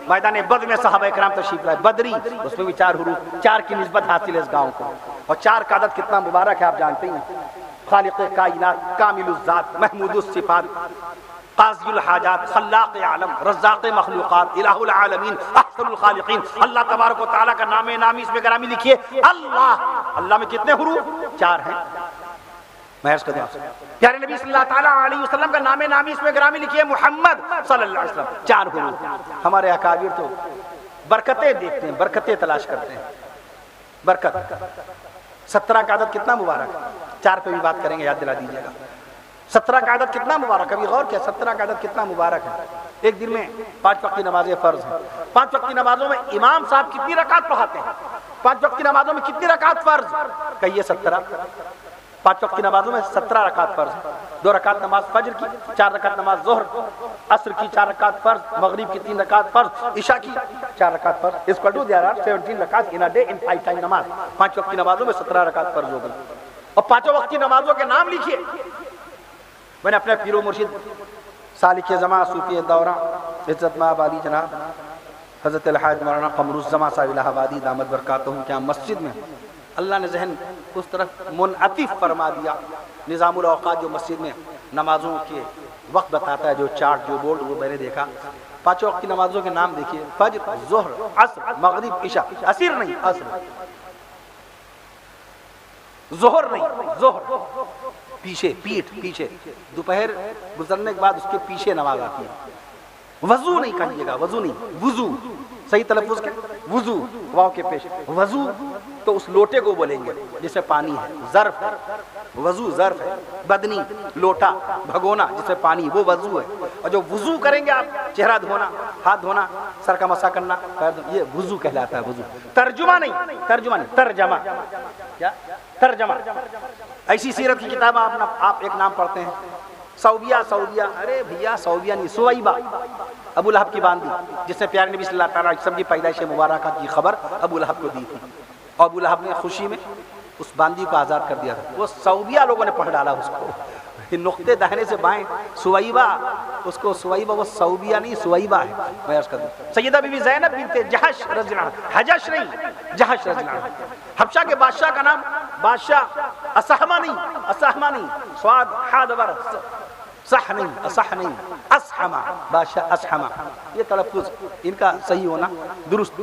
میدان بدر میں صحابہ کرام تشریف لائے، بدری اس میں بھی 4 حروف، 4 کی نسبت حاصل ہے اس گاؤں کو. اور 4 کا عدد کتنا مبارک ہے آپ جانتے ہیں. خالق کائنات، کامل الذات، محمود الصفات، قاضی الحاجات، خلاق عالم، رزاق مخلوقات، الہ العالمین، احسن الخالقین. اللہ تبارک و تعالیٰ کا نام نامی اس میں گرامی لکھیے اللہ. اللہ میں کتنے حروف؟ 4 ہیں. میں عرض کرتا ہوں پیارے نبی صلی اللہ تعالیٰ علیہ وسلم کا نام نامی اس میں گرامی لکھیے محمد صلی اللہ علیہ وسلم، 4 حروف. ہمارے اکابر تو برکتیں دیکھتے ہیں، برکتیں تلاش کرتے ہیں. برکت 17 کا عدد کتنا مبارک ہے. 4 پہ بھی بات کریں گے، یاد دلا دیجیے گا. 17 کا عدد کتنا مبارک ہے، ابھی غور کیا 17 کا عدد کتنا مبارک ہے. ایک دن میں 5 وقت کی نمازیں فرض ہیں. 5 وقت کی نمازوں میں امام صاحب کتنی رکعت پڑھاتے ہیں؟ 5 وقت کی نمازوں میں کتنی رکعت فرض؟ کہیے 17. 5 وقت کی نمازوں میں 17 رکعت فرض. 2 رکعت نماز فجر کی، 4 رکعت نماز ظہر، عصر کی 4 رکعت فرض، مغرب کی 3 رکعت فرض، عشاء کی 4 رکعت فرض. اس کو ڈو دیار 17 رکعت ان ا ڈے ان 5 ٹائم نماز. 5 وقت کی نمازوں میں 17 رکعت فرض ہو گئی. اور 5 وقت کی نمازوں کے نام لکھیے. میں نے اپنے پیر و مرشد سالک زماں صوفی دورہ عزت مآب علی جناب حضرت الحاج مولانا قمر الزماں صاحب الہ آبادی دامت برکاتہم کے مسجد میں اللہ نے ذہن اس طرف منعطف فرما دیا. نظام الاوقات جو مسجد میں نمازوں کے وقت بتاتا ہے، جو چارٹ جو بورڈ وہ میں نے دیکھا. 5 وقت کی نمازوں کے نام دیکھیے: فجر، ظہر، عصر، مغرب، عشاء. عصر نہیں، عصر. ظہر نہیں، ظہر پیچھے، پیچھے. دوپہر گزرنے کے بعد اس کے پیچھے نماز آتی ہے. وضو نہیں کہیے گا، وضو نہیں، وضو. صحیح تلفظ کے وضو، واو کے پیش. وضو تو اس لوٹے کو بولیں گے جس میں پانی ہے، ظرف ہے. وضو ظرف ہے. بدنی لوٹا، بھگونا جس میں پانی، وہ وضو ہے. اور جو وضو کریں گے آپ، چہرہ دھونا، ہاتھ دھونا، سر کا مسح کرنا، یہ وضو کہلاتا ہے. وضو ترجمہ نہیں، ترجمہ نہیں، ترجمہ. کیا ترجمہ؟ ایسی سیرت کی کتاب آپ ایک نام پڑھتے ہیں سعودیہ. ارے بھیا سعودیہ نہیں، سویبہ ابو لہب کی باندھی جس نے پیارے نبی صلی اللہ تعالیٰ علیہ وسلم کی پیدائش مبارکہ کی خبر ابو لہب کو دی تھی. اور ابو لہب نے خوشی میں اس باندھی کو آزاد کر دیا تھا. وہ سعودیہ لوگوں نے پڑھ ڈالا اس کو. نقطے داہنے سے بائیں سویبہ، اس کو سویبہ، وہ سعودیہ نہیں سویبہ ہے. میں عرض کرتا ہوں سیدہ بی بی زینب بنت جحش رضی اللہ عنہ، حجش نہیں، جحش رضی اللہ عنہ. حبشہ کے بادشاہ کا نام بادشاہ اسحمہ نہیں، سواد حادبر، صح نہیں، اصح نہیں، اسحمہ، بادشاہ اسحمہ. یہ تلفظ ان کا صحیح ہونا درست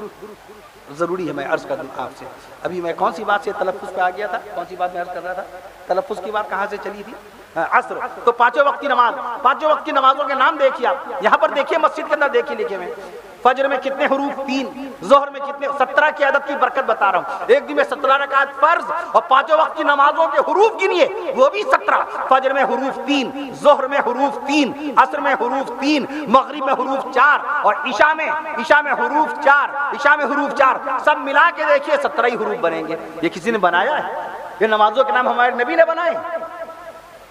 ضروری ہے. میں عرض کر دوں آپ سے، ابھی میں کون سی بات سے تلفظ پہ آ گیا تھا، کون سی بات میں عرض کر رہا تھا؟ تلفظ کی بات کہاں سے چلی تھی؟ عصر. تو 5 وقت کی نماز، 5 وقت کی نمازوں کے نام دیکھیے آپ. یہاں پر دیکھیے مسجد کے اندر دیکھیے لکھے ہوئے. فجر میں کتنے حروف؟ 3. ظہر میں کتنے؟ 17 کی عدد کی برکت بتا رہا ہوں. ایک دن میں 17 رکعت فرض اور 5 وقت کی نمازوں کے حروف گنیے، وہ بھی 17. فجر میں حروف 3، ظہر میں حروف 3، عصر میں حروف 3، مغرب میں حروف 4 اور عشاء میں حروف 4. عشاء میں حروف 4 سب ملا کے دیکھیے 17 ہی حروف بنیں گے. یہ کسی نے بنایا ہے؟ یہ نمازوں کے نام ہمارے نبی نے بنائے،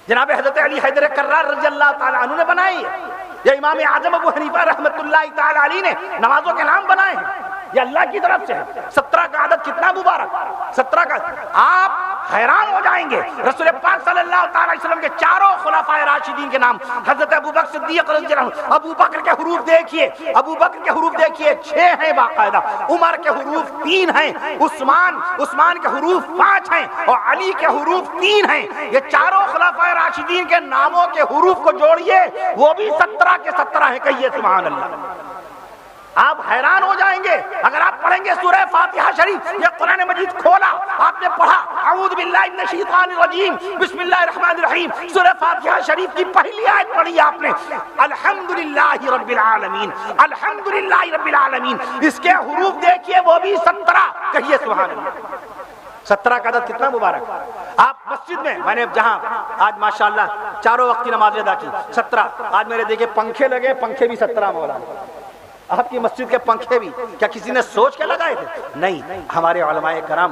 جناب حضرت علی حیدر کرار رضی اللہ تعالیٰ عنہ نے بنائی ہے، یا امام اعظم ابو حنیفہ رحمۃ اللہ تعالیٰ علیہ نے نمازوں کے نام بنائے ہیں. یہ اللہ کی طرف سے ہے. 17 کا عدد کتنا مبارک، 17 کا. آپ حیران ہو جائیں گے. رسول پاک صلی اللہ تعالیٰ علیہ وسلم کے چاروں خلفائے راشدین کے نام، حضرت ابوبکر صدیق رضی اللہ عنہ، ابو بکر کے حروف دیکھیے، ابو بکر کے حروف دیکھیے 6 ہیں باقاعدہ، عمر کے حروف 3 ہیں، عثمان کے حروف 5 ہیں اور علی کے حروف 3 ہیں. یہ چاروں خلفائے راشدین کے ناموں کے حروف کو جوڑیے، وہ بھی 17 کے 17 ہیں. کہیے سبحان اللہ. آپ حیران ہو جائیں گے اگر آپ پڑھیں گے سورہ فاتحہ شریف. یہ قرآن مجید کھولا، آپ نے پڑھا اعوذ باللہ من الشیطان الرجیم بسم اللہ الرحمن الرحیم. سورہ فاتحہ شریف کی پہلی آیت پڑھی آپ نے، الحمدللہ رب العالمین، الحمدللہ رب العالمین. اس کے حروف دیکھیے، وہ بھی 17. کہیے سبحان اللہ. 17 کا عدد کتنا مبارک. آپ مسجد میں نے جہاں آج ماشاءاللہ چاروں وقت کی نماز ادا کی 17. آج میرے دیکھے پنکھے لگے، پنکھے بھی 17 مولانا. آپ کی مسجد کے پنکھے بھی کیا کسی نے سوچ کے لگائے تھے؟ نہیں، ہمارے علماء کرام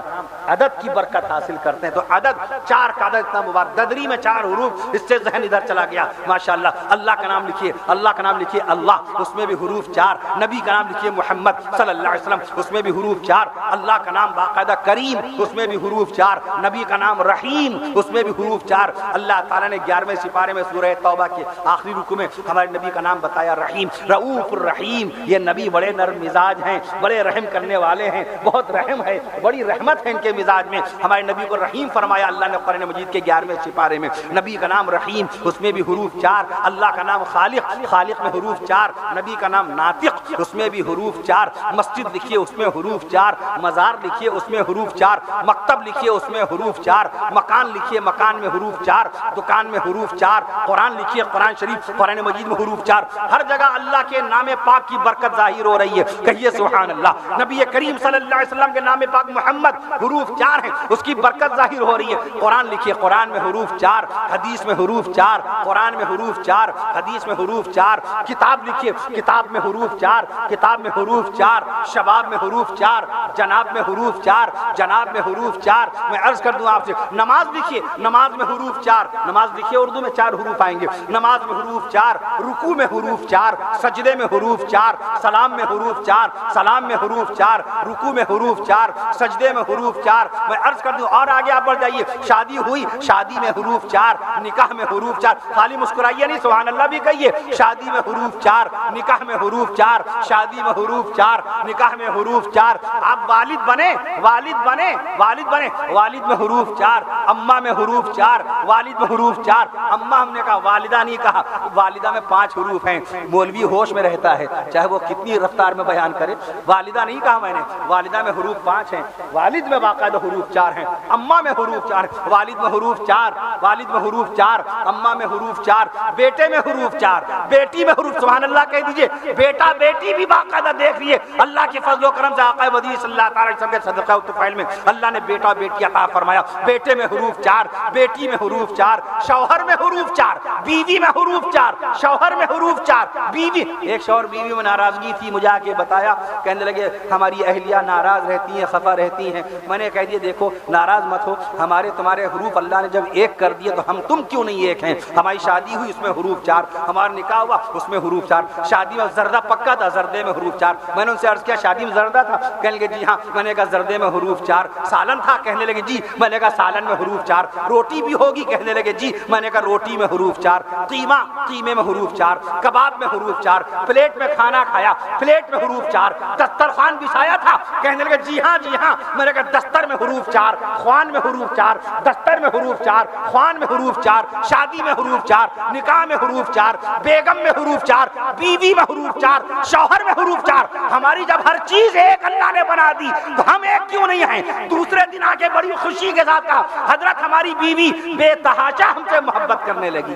عدد کی برکت حاصل کرتے ہیں. تو عدد 4 کا عدد اتنا مبارک، ددری میں 4 حروف، اس سے ذہن ادھر چلا گیا. ماشاءاللہ اللہ کا نام لکھیے، اللہ کا نام لکھیے اللہ، اس میں بھی حروف 4. نبی کا نام لکھیے محمد صلی اللہ علیہ وسلم، اس میں بھی حروف 4. اللہ کا نام باقاعدہ کریم، اس میں بھی حروف 4. نبی کا نام رحیم، اس میں بھی حروف 4. اللہ تعالیٰ نے 11ویں سپارے میں سورہ توبہ کے آخری رکوع میں ہمارے نبی کا نام بتایا رحیم، رؤوف الرحیم. یہ نبی بڑے نرم مزاج ہیں، بڑے رحم کرنے والے ہیں، بہت رحم ہے، بڑی رحمت ہے ان کے مزاج میں. ہمارے نبی کو رحیم فرمایا اللہ نے قرآن مجید کے 11ویں سپارے میں. نبی کا نام رحیم، اس میں بھی حروف 4. اللہ کا نام خالق، خالق میں حروف 4. نبی کا نام ناطق، اس میں بھی حروف 4. مسجد لکھیے اس میں حروف 4. مزار لکھیے اس میں حروف 4. مکتب لکھیے اس میں حروف 4. مکان لکھیے مکان میں حروف 4. دکان میں حروف 4. قرآن لکھیے قرآن شریف قرآن مجید میں حروف 4. ہر جگہ اللہ کے نام پاک کی برکت ظاہر ہو رہی ہے. کہیے سبحان اللہ. نبی کریم صلی اللہ علیہ وسلم کے نام پاک محمد حروف 4 ہیں، اس کی برکت ظاہر ہو رہی ہے. قرآن لکھیے قرآن میں حروف 4. حدیث میں حروف 4. قرآن میں حروف 4. حدیث میں حروف 4. کتاب لکھیے کتاب میں حروف 4. کتاب میں حروف 4. شباب میں حروف 4. جناب میں حروف 4. جناب میں حروف 4. میں عرض کر دوں آپ سے نماز لکھیے نماز میں حروف 4. نماز لکھیے اردو میں 4 حروف آئیں گے. نماز میں حروف 4. رکوع میں حروف 4. سجدے میں حروف 4. سلام میں حروف 4. سلام میں حروف 4. رکوع میں حروف 4. سجدے میں حروف 4. میں عرض کر دوں اور آگے آپ بڑھ جائیے. شادی ہوئی شادی میں حروف 4. نکاح میں حروف 4. خالی مسکرائیے نہیں سبحان اللہ بھی کہیے. شادی میں حروف 4. نکاح میں حروف 4. شادی میں حروف 4. نکاح میں حروف 4. آپ والد بنے والد بنے والد بنے والد میں حروف 4. اماں میں حروف 4. والد میں حروف 4. اماں ہم نے کہا والدہ نہیں کہا. والدہ میں 5 حروف ہیں. مولوی ہوش میں رہتا ہے چاہے وہ کتنی رفتار میں بیان کرے. والدہ نہیں کہا میں نے. والدہ میں حروف 5 ہیں. والد میں باقاعدہ حروف 4 ہیں. اماں میں حروف 4 ہیں. والد میں حروف 4. والد میں حروف 4. اماں میں حروف 4. بیٹے میں حروف 4. بیٹی میں حروف سبحان اللہ کہہ دیجئے. بیٹا بیٹی بھی باقاعدہ دیکھ لیے اللہ کے فضل و کرم سے آقا مدنی صلی اللہ تعالی وسلم کے صدقہ و طفیل میں اللہ نے بیٹا بیٹی عطا فرمایا. بیٹے میں حروف 4. بیٹی میں حروف 4. شوہر میں حروف 4. بیوی میں حروف 4. شوہر میں حروف 4. بیوی ایک شوہر بیوی میں ناراضگی تھی مجھے آ کے بتایا کہنے لگے ہماری اہلیہ ناراض رہتی ہیں خفا رہتی ہیں. میں نے کہہ دیا دیکھو ناراض مت ہو ہمارے تمہارے حروف اللہ نے جب ایک کر دیے تو ہم تم کیوں نہیں ایک ہیں. ہماری شادی ہوئی اس میں حروف 4. ہمارا نکاح ہوا اس میں حروف 4. شادی میں زردہ پکا تھا زردے میں حروف 4. میں نے ان سے عرض کیا شادی میں زردہ تھا کہنے لگے جی ہاں. میں نے کہا زردے میں حروف 4. سالن تھا کہنے لگے جی. میں نے کہا سالن میں حروف 4. روٹی بھی ہوگی کہنے لگے جی. میں نے کہا روٹی میں حروف 4. قیمہ قیمے میں حروف 4. کباب میں حروف 4. پلیٹ میں کھانا کھایا پلیٹ میں حروف 4. دسترخوان بچھایا تھا کہنے لگے جی ہاں جی ہاں. میں نے کہا دستر میں حروف 4. خوان میں حروف 4. دستر میں حروف 4. خوان میں حروف 4. شادی میں حروف 4. نکاح میں حروف 4. بیگم میں حروف 4. بیوی میں حروف 4. شوہر میں حروف 4. ہماری جب ہر چیز ایک اللہ نے بنا دی تو ہم ایک کیوں نہیں ہیں. دوسرے دن آ کے بڑی خوشی کے ساتھ کہا حضرت ہماری بیوی بے تحاشا ہم سے محبت کرنے لگی.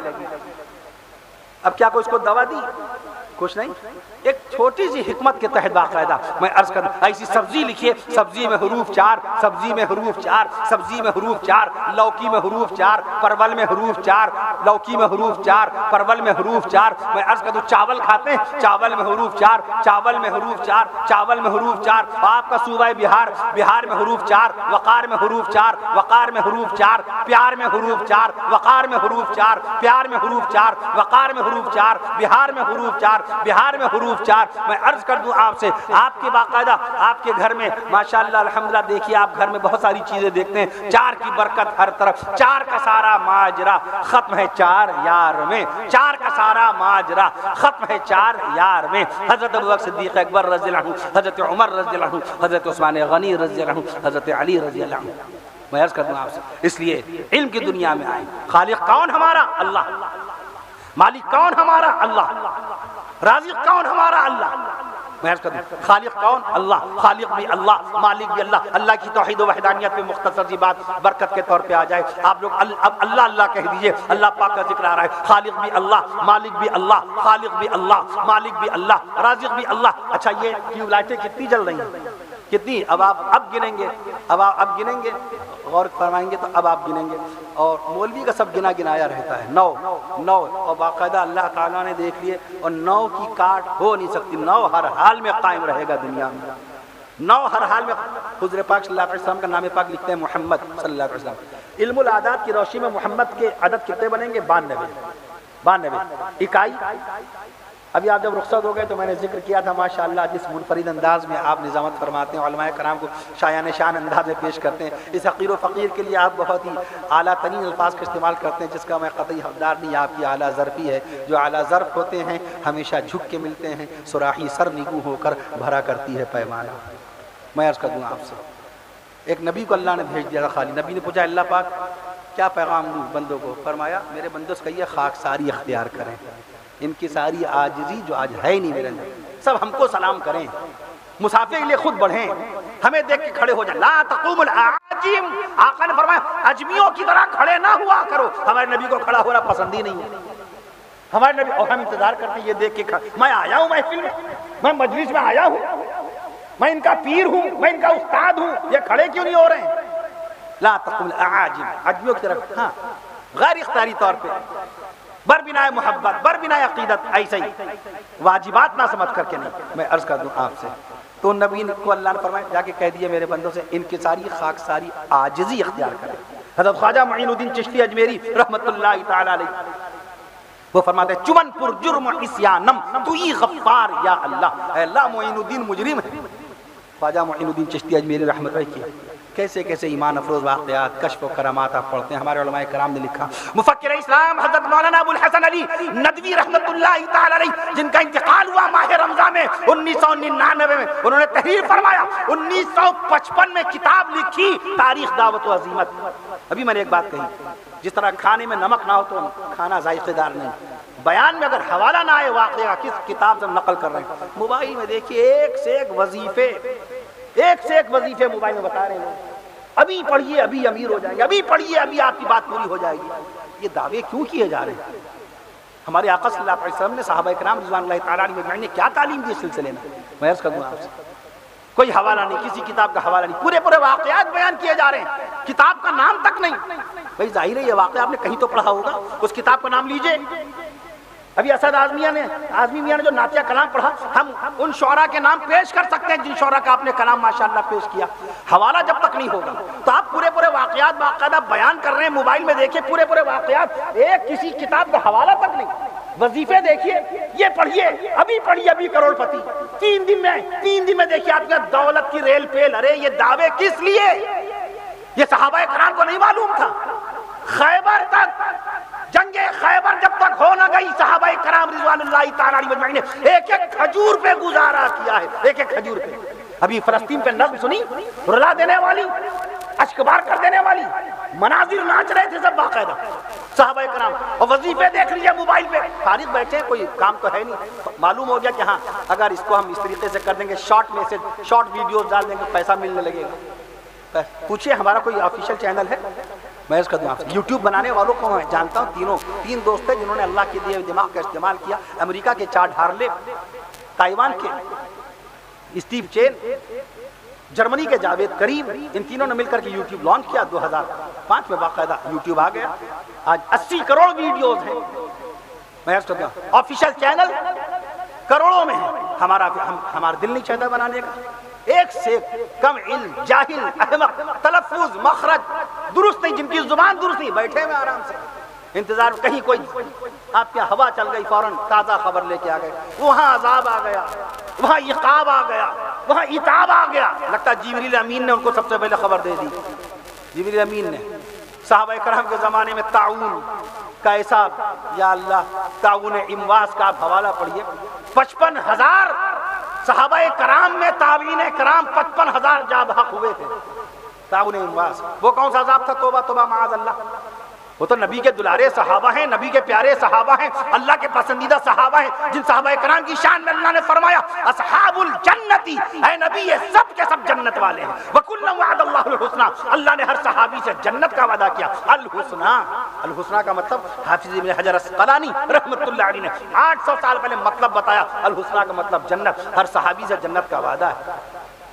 اب کیا کوئی اس کو دوا دی؟ کچھ نہیں. ایک چھوٹی سی حکمت کے تحت باقاعدہ میں عرض کروں ایسی سبزی لکھیے سبزی میں حروف 4. سبزی میں حروف 4. سبزی میں حروف 4. لوکی میں حروف 4. پرول میں حروف 4. لوکی میں حروف 4. پرول میں حروف 4. میں عرض کروں چاول کھاتے ہیں چاول میں حروف 4. چاول میں حروف 4. چاول میں حروف 4. آپ کا صوبہ بہار بہار میں حروف 4. وقار میں حروف 4. وقار میں حروف 4. پیار میں حروف 4. وقار میں حروف 4. پیار میں حروف 4. وقار میں حروف 4. بہار میں حروف 4. بہار میں حروف 4. میں عرض کر دوں آپ سے آپ کے باقاعدہ آپ کے گھر میں ماشاءاللہ الحمدللہ دیکھیے آپ گھر میں بہت ساری چیزیں دیکھتے ہیں 4 کی برکت ہر طرف. 4 کا سارا ماجرا ختم ہے 4 یار میں. 4 کا سارا ماجرا ختم ہے 4 یار میں. حضرت ابوبکر صدیق اکبر رضی اللہ عنہ. حضرت عمر رضی اللہ عنہ. حضرت عثمان غنی رضی اللہ عنہ. حضرت علی رضی اللہ عنہ. میں عرض کر دوں آپ سے اس لیے علم کی دنیا میں آئے. خالق کون ہمارا؟ اللہ. مالک کون ہمارا؟ اللہ. رازق کون ہمارا؟ اللہ. میں عرض کروں خالق کون؟ اللہ. خالق بھی اللہ مالک بھی اللہ. اللہ کی توحید و وحدانیت پہ مختصر سی بات برکت کے طور پہ آ جائے. آپ لوگ اب اللہ اللہ کہہ دیجئے. اللہ پاک کا ذکر آ رہا ہے. خالق بھی اللہ مالک بھی اللہ. خالق بھی اللہ مالک بھی اللہ رازق بھی اللہ. اچھا یہ ٹیوب لائٹیں کتنی جل رہی ہیں؟ کتنی؟ اب آپ گنیں گے، اب گنیں گے، غور فرمائیں گے تو اب آپ گنیں گے، اور مولوی کا سب گنایا رہتا ہے، 9 اور باقاعدہ اللہ تعالیٰ نے دیکھ لیے، اور 9 کی کاٹ ہو نہیں سکتی، 9 ہر حال میں قائم رہے گا دنیا میں، 9 ہر حال میں۔ حضور پاک صلی اللہ علیہ وسلم کا نام پاک لکھتے ہیں محمد صلی اللہ علیہ وسلم۔ علم الاعداد کی روشنی میں محمد کے عدد کتنے بنیں گے؟ 92 اکائی۔ ابھی آپ جب رخصت ہو گئے تو میں نے ذکر کیا تھا ماشاءاللہ جس منفرد انداز میں آپ نظامت فرماتے ہیں، علماء کرام کو شایان شان انداز میں پیش کرتے ہیں، اس حقیر و فقیر کے لیے آپ بہت ہی اعلیٰ ترین الفاظ کا استعمال کرتے ہیں، جس کا میں قطعی حقدار نہیں، آپ کی اعلیٰ ظرفی ہے۔ جو اعلیٰ ظرف ہوتے ہیں ہمیشہ جھک کے ملتے ہیں، سراحی سر نگو ہو کر بھرا کرتی ہے پیمانہ۔ میں عرض کر دوں آپ سے، ایک نبی کو اللہ نے بھیج دیا تھا خالی، نبی نے پوچھا اللہ پاک کیا پیغام دوں بندوں کو؟ فرمایا میرے بندوں سے کہیے خاکساری اختیار کریں، ان کی ساری عاجزی جو آج ہے نہیں میرے اندر، سب ہم کو سلام کریں، مسافر کے لیے خود بڑھیں، ہمیں دیکھ کے کھڑے ہو جائیں۔ لا تقوم العاجم، آقا نے فرمایا اجمیوں کی طرح کھڑے نہ ہوا کرو۔ ہمارے نبی کو کھڑا ہونا پسند ہی نہیں ہے، ہمارے نبی، اور ہم انتظار کرتے ہیں یہ دیکھ کے میں آیا ہوں محفل میں مجلس میں آیا ہوں، میں ان کا پیر ہوں، میں ان کا استاد ہوں، یہ کھڑے کیوں نہیں ہو رہے ہیں؟ لا تقوم العاجم، اجمیوں کی طرف، ہاں غیر اختیاری طور پہ، بربنائے محبت، بربنائے عقیدت، ایسے ہی واجبات نہ سمجھ کر کے نہیں۔ میں عرض کر دوں آپ سے، تو نبی کو اللہ نے فرمایا جا کے کہہ دیے میرے بندوں سے ان کی ساری خاکساری عاجزی اختیار کریں۔ حضرت خواجہ معین الدین چشتی اجمیری رحمت اللہ تعالی علیہ وہ فرماتے ہیں چمن پر جرم عصیانم تو ای غفار یا اللہ، اے اللہ معین الدین مجرم ہے۔ خواجہ معین الدین چشتی اجمیری رحمت اللہ کی کیسے کیسے ایمان افروز واقعات، کشف و کرامات آپ پڑھتے ہیں، ہمارے علماء کرام نے لکھا۔ مفکر اسلام حضرت مولانا ابو الحسن علی ندوی رحمت اللہ تعالی علیہ جن کا انتقال ہوا ماہ رمضان میں 1999 میں، انہوں نے تحریر فرمایا 1955 میں کتاب لکھی تاریخ دعوت و عظیمت۔ ابھی میں نے ایک بات کہی، جس طرح کھانے میں نمک نہ ہو تو کھانا ذائقے دار نہیں، بیان میں اگر حوالہ نہ آئے واقعہ کا کس کتاب سے نقل کر رہے ہیں، موبائل میں دیکھیے ایک سے ایک وظیفے موبائل میں بتا رہے ہیں، ابھی پڑھیے ابھی امیر ہو جائیں گے، ابھی پڑھیے ابھی آپ کی بات پوری ہو جائے گی۔ یہ دعوے کیوں کیے جا رہے ہیں؟ ہمارے آقا صلی اللہ علیہ وسلم نے صحابہ کرام رضوان اللہ تعالیٰ علیہ نے کیا تعلیم دی اس سلسلے میں؟ میں عرض کروں آپ سے، کوئی حوالہ نہیں، کسی کتاب کا حوالہ نہیں، پورے واقعات بیان کیے جا رہے ہیں، کتاب کا نام تک نہیں۔ بھائی ظاہر ہے یہ واقعہ آپ نے کہیں تو پڑھا ہوگا، اس کتاب کا نام لیجئے۔ ابھی اسد اعظمی میاں نے جو نعتیہ کلام پڑھا، ہم ان شعراء کے نام پیش کر سکتے ہیں جن شعراء کا آپ نے کلام ماشاءاللہ پیش کیا، حوالہ جب تک نہیں ہوگا تو آپ پورے واقعات باقاعدہ بیان کر رہے ہیں، موبائل میں دیکھیے پورے واقعات، ایک کسی کتاب کا حوالہ تک نہیں۔ وظیفے دیکھیے، یہ پڑھیے ابھی کروڑ پتی، 3 دن میں دیکھیے آپ کے دولت کی ریل پیل۔ ارے یہ دعوے کس لیے؟ یہ صحابہ کرام کو نہیں معلوم تھا؟ خیبر تک، جنگ خیبر جب تک ہو نہ گئی، صحابہ کرام رضوان اللہ تعالیٰ علیہ مجمعین نے ایک کھجور پہ گزارا کیا ہے، ایک کھجور پہ۔ ابھی فلسطین پہ نظم سنی، رلا دینے والی، اشکبار کر دینے والی، مناظر ناچ رہے تھے سب باقاعدہ صحابہ کرام، اور وظیفے دیکھ لیجیے موبائل پہ، فارغ بیٹھے ہیں، کوئی کام تو ہے نہیں۔ معلوم ہو گیا کہ ہاں اگر اس کو ہم اس طریقے سے کر دیں گے، شارٹ میسج، شارٹ ویڈیوز ڈال دیں گے، پیسہ ملنے لگے گا۔ پوچھئے ہمارا کوئی آفیشیل چینل ہے؟ میں اس کا دوں آپ سے، یوٹیوب بنانے والوں کو میں جانتا ہوں، تین دوست ہیں جنہوں نے اللہ کے دیے دماغ کا استعمال کیا، امریکہ کے چارلز ہارلے، تائیوان کے اسٹیو چین، جرمنی کے جاوید کریم، ان تینوں نے مل کر کے یوٹیوب لانچ کیا 2005 میں، باقاعدہ یوٹیوب آ گیا، آج 80 کروڑ ویڈیوز ہیں۔ میں اس کا آفیشیل چینل کروڑوں میں ہے، ہمارا دل نہیں چاہتا بنانے کا، ایک سے کم علم، جاہل، احمق، تلفظ، مخرج درست نہیں، جن کی زبان درست نہیں، بیٹھے ہوئے آرام سے انتظار، کہیں کوئی آپ کیا ہوا چل گئی فوراً تازہ خبر لے کے آ گئے، وہاں عذاب آ گیا، وہاں عقاب آ گیا، وہاں عتاب آ گیا، لگتا ہے جبریل امین نے ان کو سب سے پہلے خبر دے دی۔ جبریل امین نے صحابہ کرام کے زمانے میں تعاون کا ایسا، یا اللہ تعاون امواس کا آپ حوالہ پڑھیے، 55,000 صحابہ کرام میں تابعین کرام 55,000 جا بحق ہوئے تھے تعاون امواس۔ وہ کون سا عذاب تھا؟ توبہ توبہ معاذ اللہ، وہ تو نبی کے دلارے صحابہ ہیں، نبی کے پیارے صحابہ ہیں، اللہ کے پسندیدہ صحابہ ہیں، جن صحابہ کرام کی شان میں اللہ نے فرمایا اصحاب الجنتی، اے نبی یہ سب کے سب جنت والے ہیں، وَكُلًّا وَعَدَ اللَّهُ الْحُسْنَى، اللہ نے ہر صحابی سے جنت کا وعدہ کیا۔ الحسنہ کا مطلب حافظ ابن حجر اسقلانی رحمت اللہ علیہ نے 800 سال پہلے مطلب بتایا، الحسنہ کا مطلب جنت، ہر صحابی سے جنت کا وعدہ ہے۔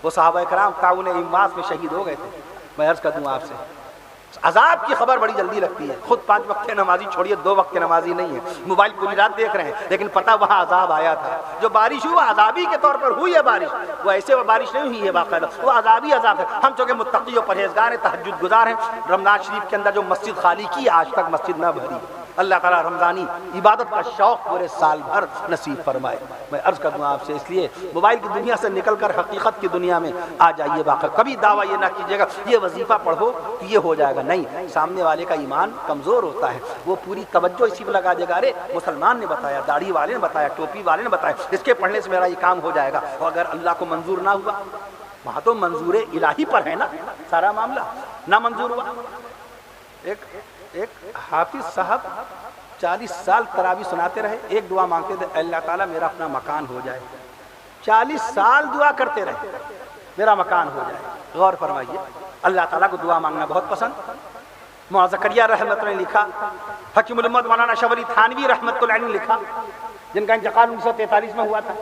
وہ صحابہ کرام تعاون امواس میں شہید ہو گئے تھے. میں عرض کر دوں آپ سے عذاب کی خبر بڑی جلدی لگتی ہے. خود 5 وقت کے نمازی چھوڑیے 2 وقت کے نمازی نہیں ہے, موبائل پوری رات دیکھ رہے ہیں, لیکن پتہ وہاں عذاب آیا تھا. جو بارش ہوئی وہ عذابی کے طور پر ہوئی ہے بارش, وہ ایسے وہ بارش نہیں ہوئی ہے باقاعدہ, وہ عذابی عذاب ہے. ہم چونکہ متقی و پرہیزگار ہیں, تہجد گزار ہیں, رمضان شریف کے اندر جو مسجد خالی کی آج تک مسجد نہ بھری. اللہ تعالیٰ رمضانی عبادت کا شوق پورے سال بھر نصیب فرمائے. میں عرض کر دوں آپ سے, اس لیے موبائل کی دنیا سے نکل کر حقیقت کی دنیا میں آ جائیے. باقی کبھی دعویٰ یہ نہ کیجیے گا یہ وظیفہ پڑھو کہ یہ ہو جائے گا. نہیں, سامنے والے کا ایمان کمزور ہوتا ہے, وہ پوری توجہ اسی پہ لگا دے گا. ارے مسلمان نے بتایا, داڑھی والے نے بتایا, ٹوپی والے نے بتایا, اس کے پڑھنے سے میرا یہ کام ہو جائے گا. اور اگر اللہ کو منظور نہ ہوا, وہاں تو منظور الہی پر ہے نا سارا معاملہ, نہ منظور ہوا. ایک حافظ صاحب 40 سال تراویح سناتے رہے, ایک دعا مانگتے تھے, اللہ تعالیٰ میرا اپنا مکان ہو جائے. 40 سال دعا کرتے رہے میرا مکان ہو جائے. غور فرمائیے, اللہ تعالیٰ کو دعا مانگنا بہت پسند. معاذ زکریا رحمت اللہ نے لکھا, حکیم الامت مولانا اشرف علی تھانوی رحمت اللہ نے لکھا, جن کا انتقال 1943 میں ہوا تھا.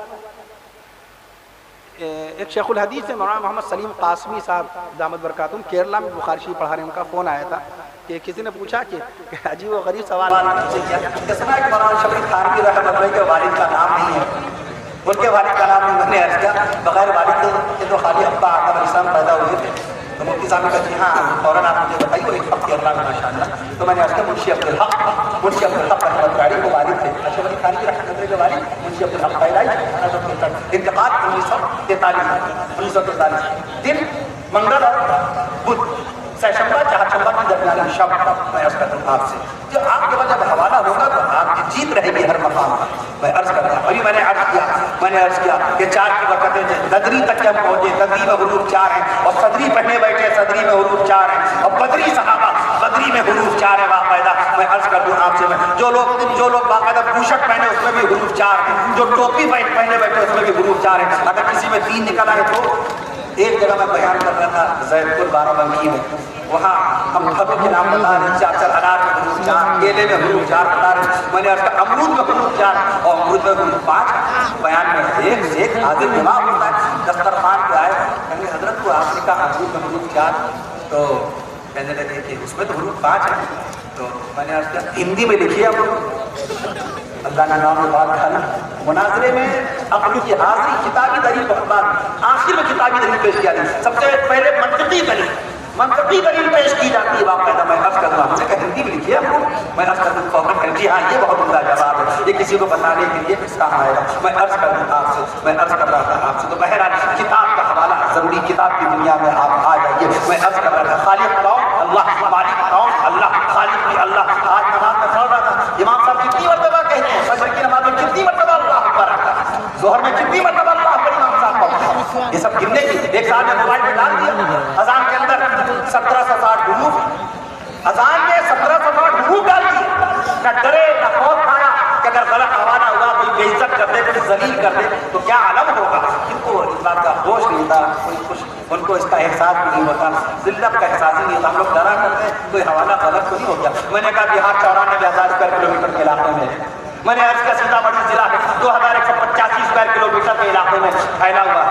ایک شیخ الحدیث ہے مولانا محمد سلیم قاسمی صاحب دامت برکاتہم, کیرلا میں بخاری شریف پڑھا رہے ہیں. ان کا فون آیا تھا کہ کسی نے پوچھا کہ عجیب و غریب سوال مولانا اشرف علی تھانوی رحمت اللہ کے والد کا نام نہیں ہے, ان کے والد کا نام نہیں. میں نے عرض کیا بغیر والد کے تو خالی ابا آدم علیہ السلام پیدا ہوئے تھے. تو مفتی صاحب نے کہا جی ہاں فوراً آپ مجھے بتائیے, ایک وقت اللہ میں ماشاء اللہ. تو میں نے عرض کیا منشی عبدالحق رحمت اللہ کے والد تھے. اشرف علی تھانوی رحمت اللہ کے والد منشی عبدالحق پیدائش انتقال 1943 دن منگل اور بدھ سیشنبہ چہارشنبہ کی درمیان شب. میں عرض کرتا ہوں آپ سے جو آپ کے بعد جب حوالہ ہوگا تو آپ کی جیت رہے گی ہر مقام پر. میں عرض کرتا ہوں, ابھی میں نے عرض کیا کہ 4 کی برکتیں صدری تک جب پہنچے, صدری میں حروف 4 ہیں, اور صدری پڑھنے بیٹھے صدری میں حروف 4 ہیں, اور بدری صحابہ بدری میں حروف 4 ہیں باقاعدہ. میں عرض کر دوں آپ سے, جو لوگ باقاعدہ پوشک پہنے اس میں بھی حروف 4 ہیں, جو ٹوپی پہنے بیٹھے اس میں بھی حروف 4 ہیں. اگر کسی میں 3 نکل آئے تو, ایک جگہ میں بیان کر رہا تھا زید پور بارہ بنکی میں, وہاں ہم پھلوں کے نام بتا رہے ہیں, 4 انار میں حروف 4, کیلے میں حروف 4 بتا رہے ہیں. میں نے عرض کہا امرود میں حروف 4 اور امرود میں حروف 5. بیان میں ایک سے ایک حاضر دماغ ہوتا ہے. دسترخوان پہ آئے, کہنے حضرت کو آپ نے کہا امرود میں حروف 4, تو کہنے لگے کہ اس میں تو حروف 5 ہے. تو میں نے عرض کیا ہندی میں لکھیے امرود. اللہ کا نام بات تھا نا, مناظرے میں اپنی کی حاضری کتابی دلیل بہت, آخر میں کتابی دلیل پیش کیا جاتی ہے. سب سے پہلے منطقی دلیل پیش کی جاتی ہے باقاعدہ. میں عرض کر رہا ہوں, کہ ہندی میں لکھیے ہم کو. میں عرض کر دوں فوراً کہ جی ہاں یہ بہت عمدہ جواب ہے, یہ کسی کو بتانے کے لیے کس کام آئے گا. میں عرض کر دوں آپ سے, میں عرض کر رہا تھا آپ سے, تو بہرحال کتاب کا حوالہ ضروری, کتاب کی دنیا میں آپ آ جائیے. میں عرض کر رہا تھا خالق کون اللہ, مالک کون اللہ, خالق بھی اللہ. آج نماز میں پڑھ رہا تھا, امام صاحب کتنی مرتبہ کہتے ہیں, فجر کی نماز میں کتنی مرتبہ اللہ اکبر آتا ہے, ظہر میں کتنی مرتبہ اللہ اکبر امام صاحب پڑھتے ہیں. یہ سب گننے کی, ایک سال میں موبائل میں ڈال دیا, اذان کے اندر 1760 حروف, اذان میں 1760 حروف ڈال دیے. نہ ڈرے نہ خوف کھایا کہ اگر غلط حوالہ ہوا کوئی بے عزت کر دے, کوئی ذلیل کر دے تو کیا عالم ہوگا. ان کو اس بات کا ہوش نہیں تھا, ان کو اس کا احساس بھی نہیں ہوتا, ذلت کا احساس ہی نہیں ہوتا. ہم لوگ ڈرا کرتے ہیں کوئی حوالہ غلط تو نہیں ہو گیا. میں نے کہا بہار 94,000 اسکوائر کلومیٹر کے علاقے میں ہے. میں نے عرض کیا سیتامڑھی ضلع 2185 اسکوائر کلومیٹر کے علاقے میں پھیلا ہوا ہے.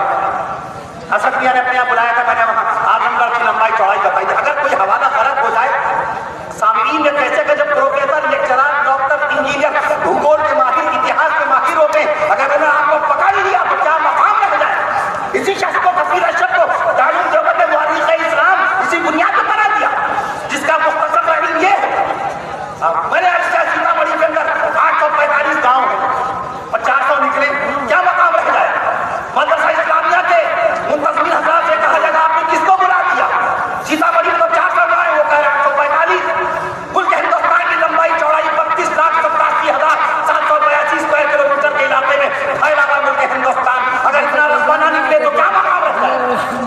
اسد میاں نے اپنے یہاں بلایا تھا, میں نے وہاں اعظم گڑھ کی لمبائی چوڑائی بتائی. اگر کوئی حوالہ غلط ہو جائے, سامعین نے کیسے کہ جب پروفیسر, لیکچرار, ڈاکٹر, انجینئر, بھوگول کے ماہر, اتہاس کے ماہر ہوتے ہیں, اگر میں نے آپ کو پکڑ لیا تو کیا مقام رہ جائے. اسی شخص کو کثیر اشرف کو دارالعلوم دیوبند نے مؤرخ اسلام اسی بنیاد پر بنا دیا جس کا مختصر علم یہ ہے. میں نے عرض کیا سیتامڑھی کے اندر 845 گاؤں ہیں, 400 نکلے, کیا مقام رہ جائے. مدرسہ اسلامیہ کے منتظمین حضرات سے کہا جائے گا آپ نے کس کو بلا دیا. سیتامڑھی میں تو 400 گاؤں ہیں, وہ کہہ رہے 845. ملک ہندوستان کی لمبائی چوڑائی 32,87,782 اسکوائر کلومیٹر کے علاقے میں پھیلا ہوا ملک ہندوستان. اگر اتنا رقبہ نہ نکلے تو کیا مقام رہ جائے.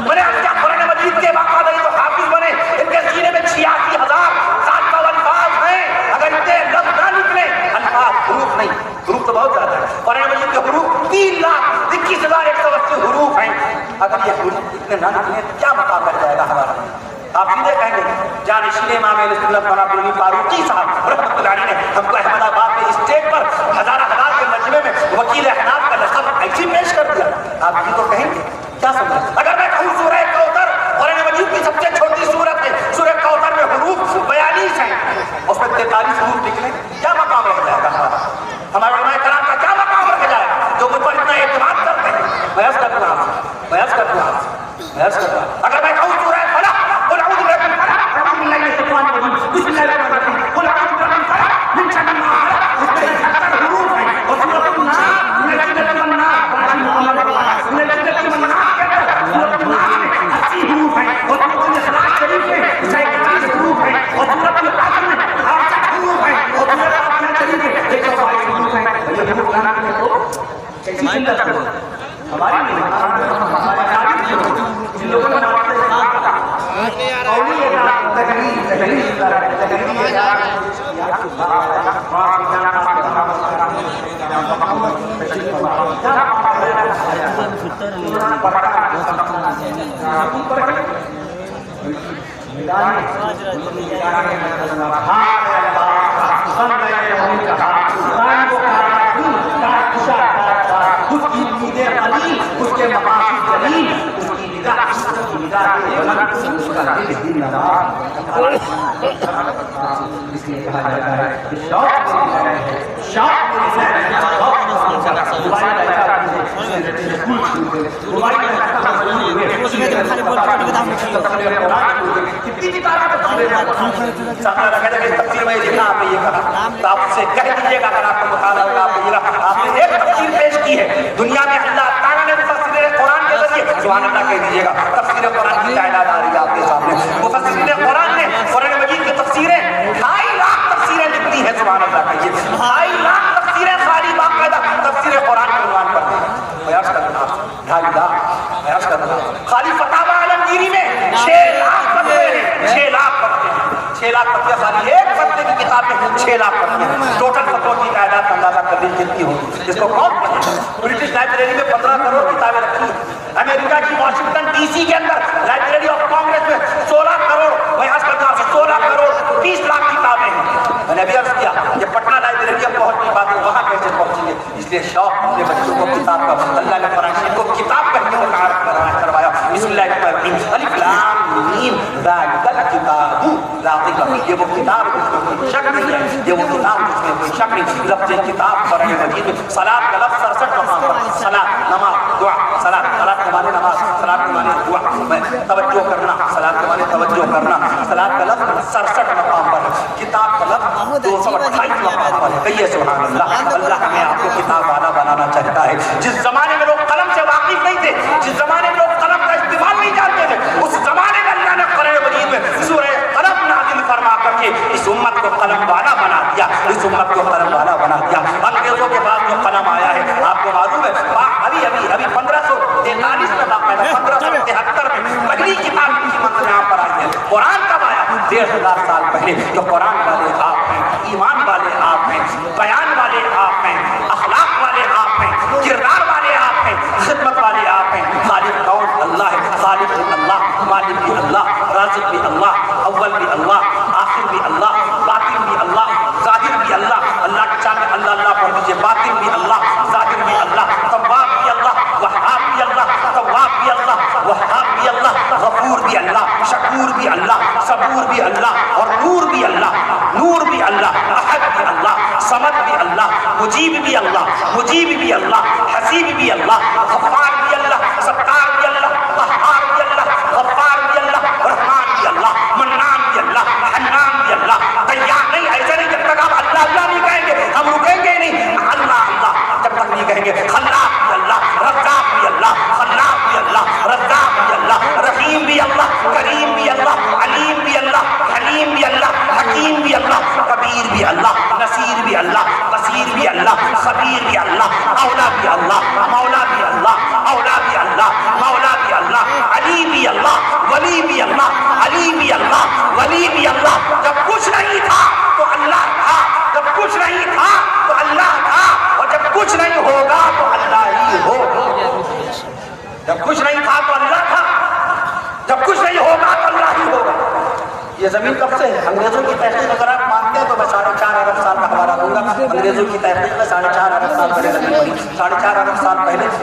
میں نے عرض کیا قرآن مجید کے باقاعدہ جو حافظ بنے, ان کے سینے میں 86,700 الفاظ ہیں. اگر اتنے لفظ نہ نکلے, الفاظ حروف نہیں, حروف تو بہت زیادہ ہے. قرآن مجید کے حروف 3,21,180 حروف ہیں. اگر یہ حروف اتنے نہ نکلے تو کیا مقام رہ جائے گا ہمارا. آپ سیدھے کہیں گے جانشین امام اہل سنت مولانا عبدالغنی فاروقی صاحب رحمۃ اللہ علیہ نے ہم کو احمد آباد کے اسٹیج پر ہزار کے مجمع میں وکیل احناف کا لقب ایسی پیش کر دیا. آپ یہ تو کہیں گے کیا سمجھ. اگر میں 43 حروف نکلے کیا مقام رکھ جائے گا ہمارے علماء کرام کا کیا مقام رکھ جائے گا جو مجھ پر اتنا اعتماد کرتے ہیں. میں عرض کرتا ہوں اگر میں کہوں سورہ فلق قل اعوذ برب الفلق اعوذ باللہ من الشیطان الرجیم بسم اللہ الرحمن الرحیم قل اعوذ برب الفلق من شر ما خلق اس میں 70 حروف ہیں اور سورۃ الناس من الجنۃ والناس من الجنۃ والناس کے اندر سورۃ الناس میں 80 حروف ہیں اور سورۃ الاخلاص شریف میں 41 حروف ہیں اور سورۃ القلم میں 68 حروف ہیں اور سورۃ الفاتحہ شریف میں 122 حروف ہیں. یہ حروف قرآن میں تو کیسی زندہ کرو ہماری جن لوگوں نے نماز اس کے مقاصد جلیل اس کی نگاہ اس کا دل نواز اس لیے کہا جاتا ہے شوق تفسیر میں لکھا آپ نے یہ کہا تو آپ سے کہہ دیجیے گا اگر آپ کو مطالعہ ہوگا آپ نے ایک تفسیر پیش کی ہے دنیا میں اللہ تعالیٰ نے مفسرین قرآن کے ذریعے سبحان اللہ کہہ دیجیے گا تفسیر قرآن کی تعداد آ رہی ہے آپ کے سامنے مفسرین قرآن نے قرآن مجید کی تفسیریں 2.5 لاکھ تفسیریں لکھتی ہیں سبحان اللہ کہیے 2.5 لاکھ تفسیریں خالی باقاعدہ تفسیر قرآن کے عنوان پر ہیں. بیان کرنا 2.5 لاکھ بیان کرنا خالی فتاوی عالمگیری میں 6 لاکھ فتوے ہیں 6 لاکھ فتوے 6 لاکھ فتوے خالی ایک فتوے کی کتاب میں 6 لاکھ فتوے ٹوٹل فتووں کی تعداد کا اندازہ کر لیجیے کتنی ہوگی جس کو کون پڑھے. برٹش لائبریری میں 15 کروڑ کتابیں رکھی ہیں. امریکہ کی واشنگٹن ڈی سی کے اندر لائبریری آف کانگریس میں 16 کروڑ 16 کروڑ 20 لاکھ کتابیں ہیں. میں نے ابھی عرض کیا یہ پٹنہ لائبریری اب پہنچ نہیں پاتے وہاں کیسے پہنچیں گے اس لیے شوق اپنے بچوں کو کتاب کا اللہ نے قرآن شریف کو کتاب پڑھنے کا تعارف کروایا. بسم اللہ الرحمن الرحیم الف لام میم ذالک الکتاب لا ریب فیہ. یہ وہ کتاب جس میں کوئی شک نہیں ہے یہ وہ کتاب جس میں کوئی شک نہیں. لفظ کتاب قرآن مجید میں صلاۃ کا لفظ 67 مقام پر صلاۃ نماز دعا صلاۃ کے معنی نماز صلاۃ کے معنی دعا توجہ کرنا صلاۃ کے معنی توجہ کرنا صلاۃ کا لفظ 67 مقام پر ہے. کتاب کا لفظ 228 مقام پر ہے. کہیے سبحان اللہ. اللہ ہمیں آپ کو کتاب والا بنانا چاہتا ہے. جس زمانے میں لوگ قلم سے واقف نہیں تھے جس زمانے میں لوگ قلم کا استعمال نہیں جانتے تھے اس زمانے میں اللہ نے قرآن مجید میں سورہ قلم نازل فرما کر کے اس امت کو قلم والا بنا دیا اس امت کو قلم والا بنا دیا. انگریزوں کے بعد جو قلم آیا ہے آپ کو معلوم ہے ابھی 1543 میں باقاعدہ 1573 میں پہلی کتاب کی قیمت یہاں پر آئی ہے. قرآن کب آیا 1500 سال پہلے. جو قرآن والے آپ ہیں ایمان والے آپ ہیں بیان والے آپ ہیں اخلاق والے آپ ہیں کردار والے آپ ہیں خدمت والے آپ ہیں. خالق کون اللہ ہے. خالق بھی اللہ مالک بھی اللہ رازق بھی اللہ اول بھی اللہ آخر بھی اللہ باطن بھی اللہ ظاہر بھی اللہ. اللہ کے سامنے اللہ اللہ پڑھ دیجیے. باطن بھی اللہ ظاہر بھی اللہ تواب بھی اللہ وہاب بھی اللہ تواب بھی اللہ وہاب بھی اللہ غفور بھی اللہ شکور بھی اللہ صبور بھی اللہ اور نور بھی اللہ احد بھی اللہ صمد بھی اللہ مجیب بھی اللہ حسیب بھی اللہ غفار بھی اللہ ستار بھی اللہ قہار بھی اللہ غفار بھی اللہ رحمان بھی اللہ منان بھی اللہ حنان بھی اللہ. تیار نہیں ایسے نہیں جب تک آپ اللہ اللہ نہیں کہیں گے ہم رکیں گے نہیں. اللہ اللہ جب تک نہیں کہیں گے. خلاق بھی اللہ رزاق بھی اللہ خلاق بھی اللہ رزاق بھی اللہ رحیم بھی اللہ کریم بھی اللہ علیم بھی اللہ حلیم بھی اللہ حکیم بھی اللہ کبیر بھی اللہ نصیر بھی اللہ بصیر بھی اللہ خبیر بھی اللہ اولا بھی اللہ مولا بھی اللہ اولا بھی اللہ مولا بھی اللہ علی بھی اللہ ولی بھی اللہ علی بھی اللہ ولی بھی اللہ. جب کچھ نہیں تھا تو اللہ تھا جب کچھ نہیں تھا تو اللہ تھا اور جب کچھ نہیں ہوگا تو اللہ ہی ہوگا. جب کچھ نہیں تھا تو اللہ تھا جب کچھ نہیں ہوگا تو اللہ ہی ہوگا. یہ زمین کب سے ہے؟ انگریزوں کی تحقیق اگر آپ مانتے ہیں تو میں 4.5 ارب سال کا حوالہ دوں گا. انگریزوں کی تحقیق میں 4.5 ارب سال پہلے زمین بنی. 4.5 ارب سال پہلے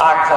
800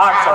800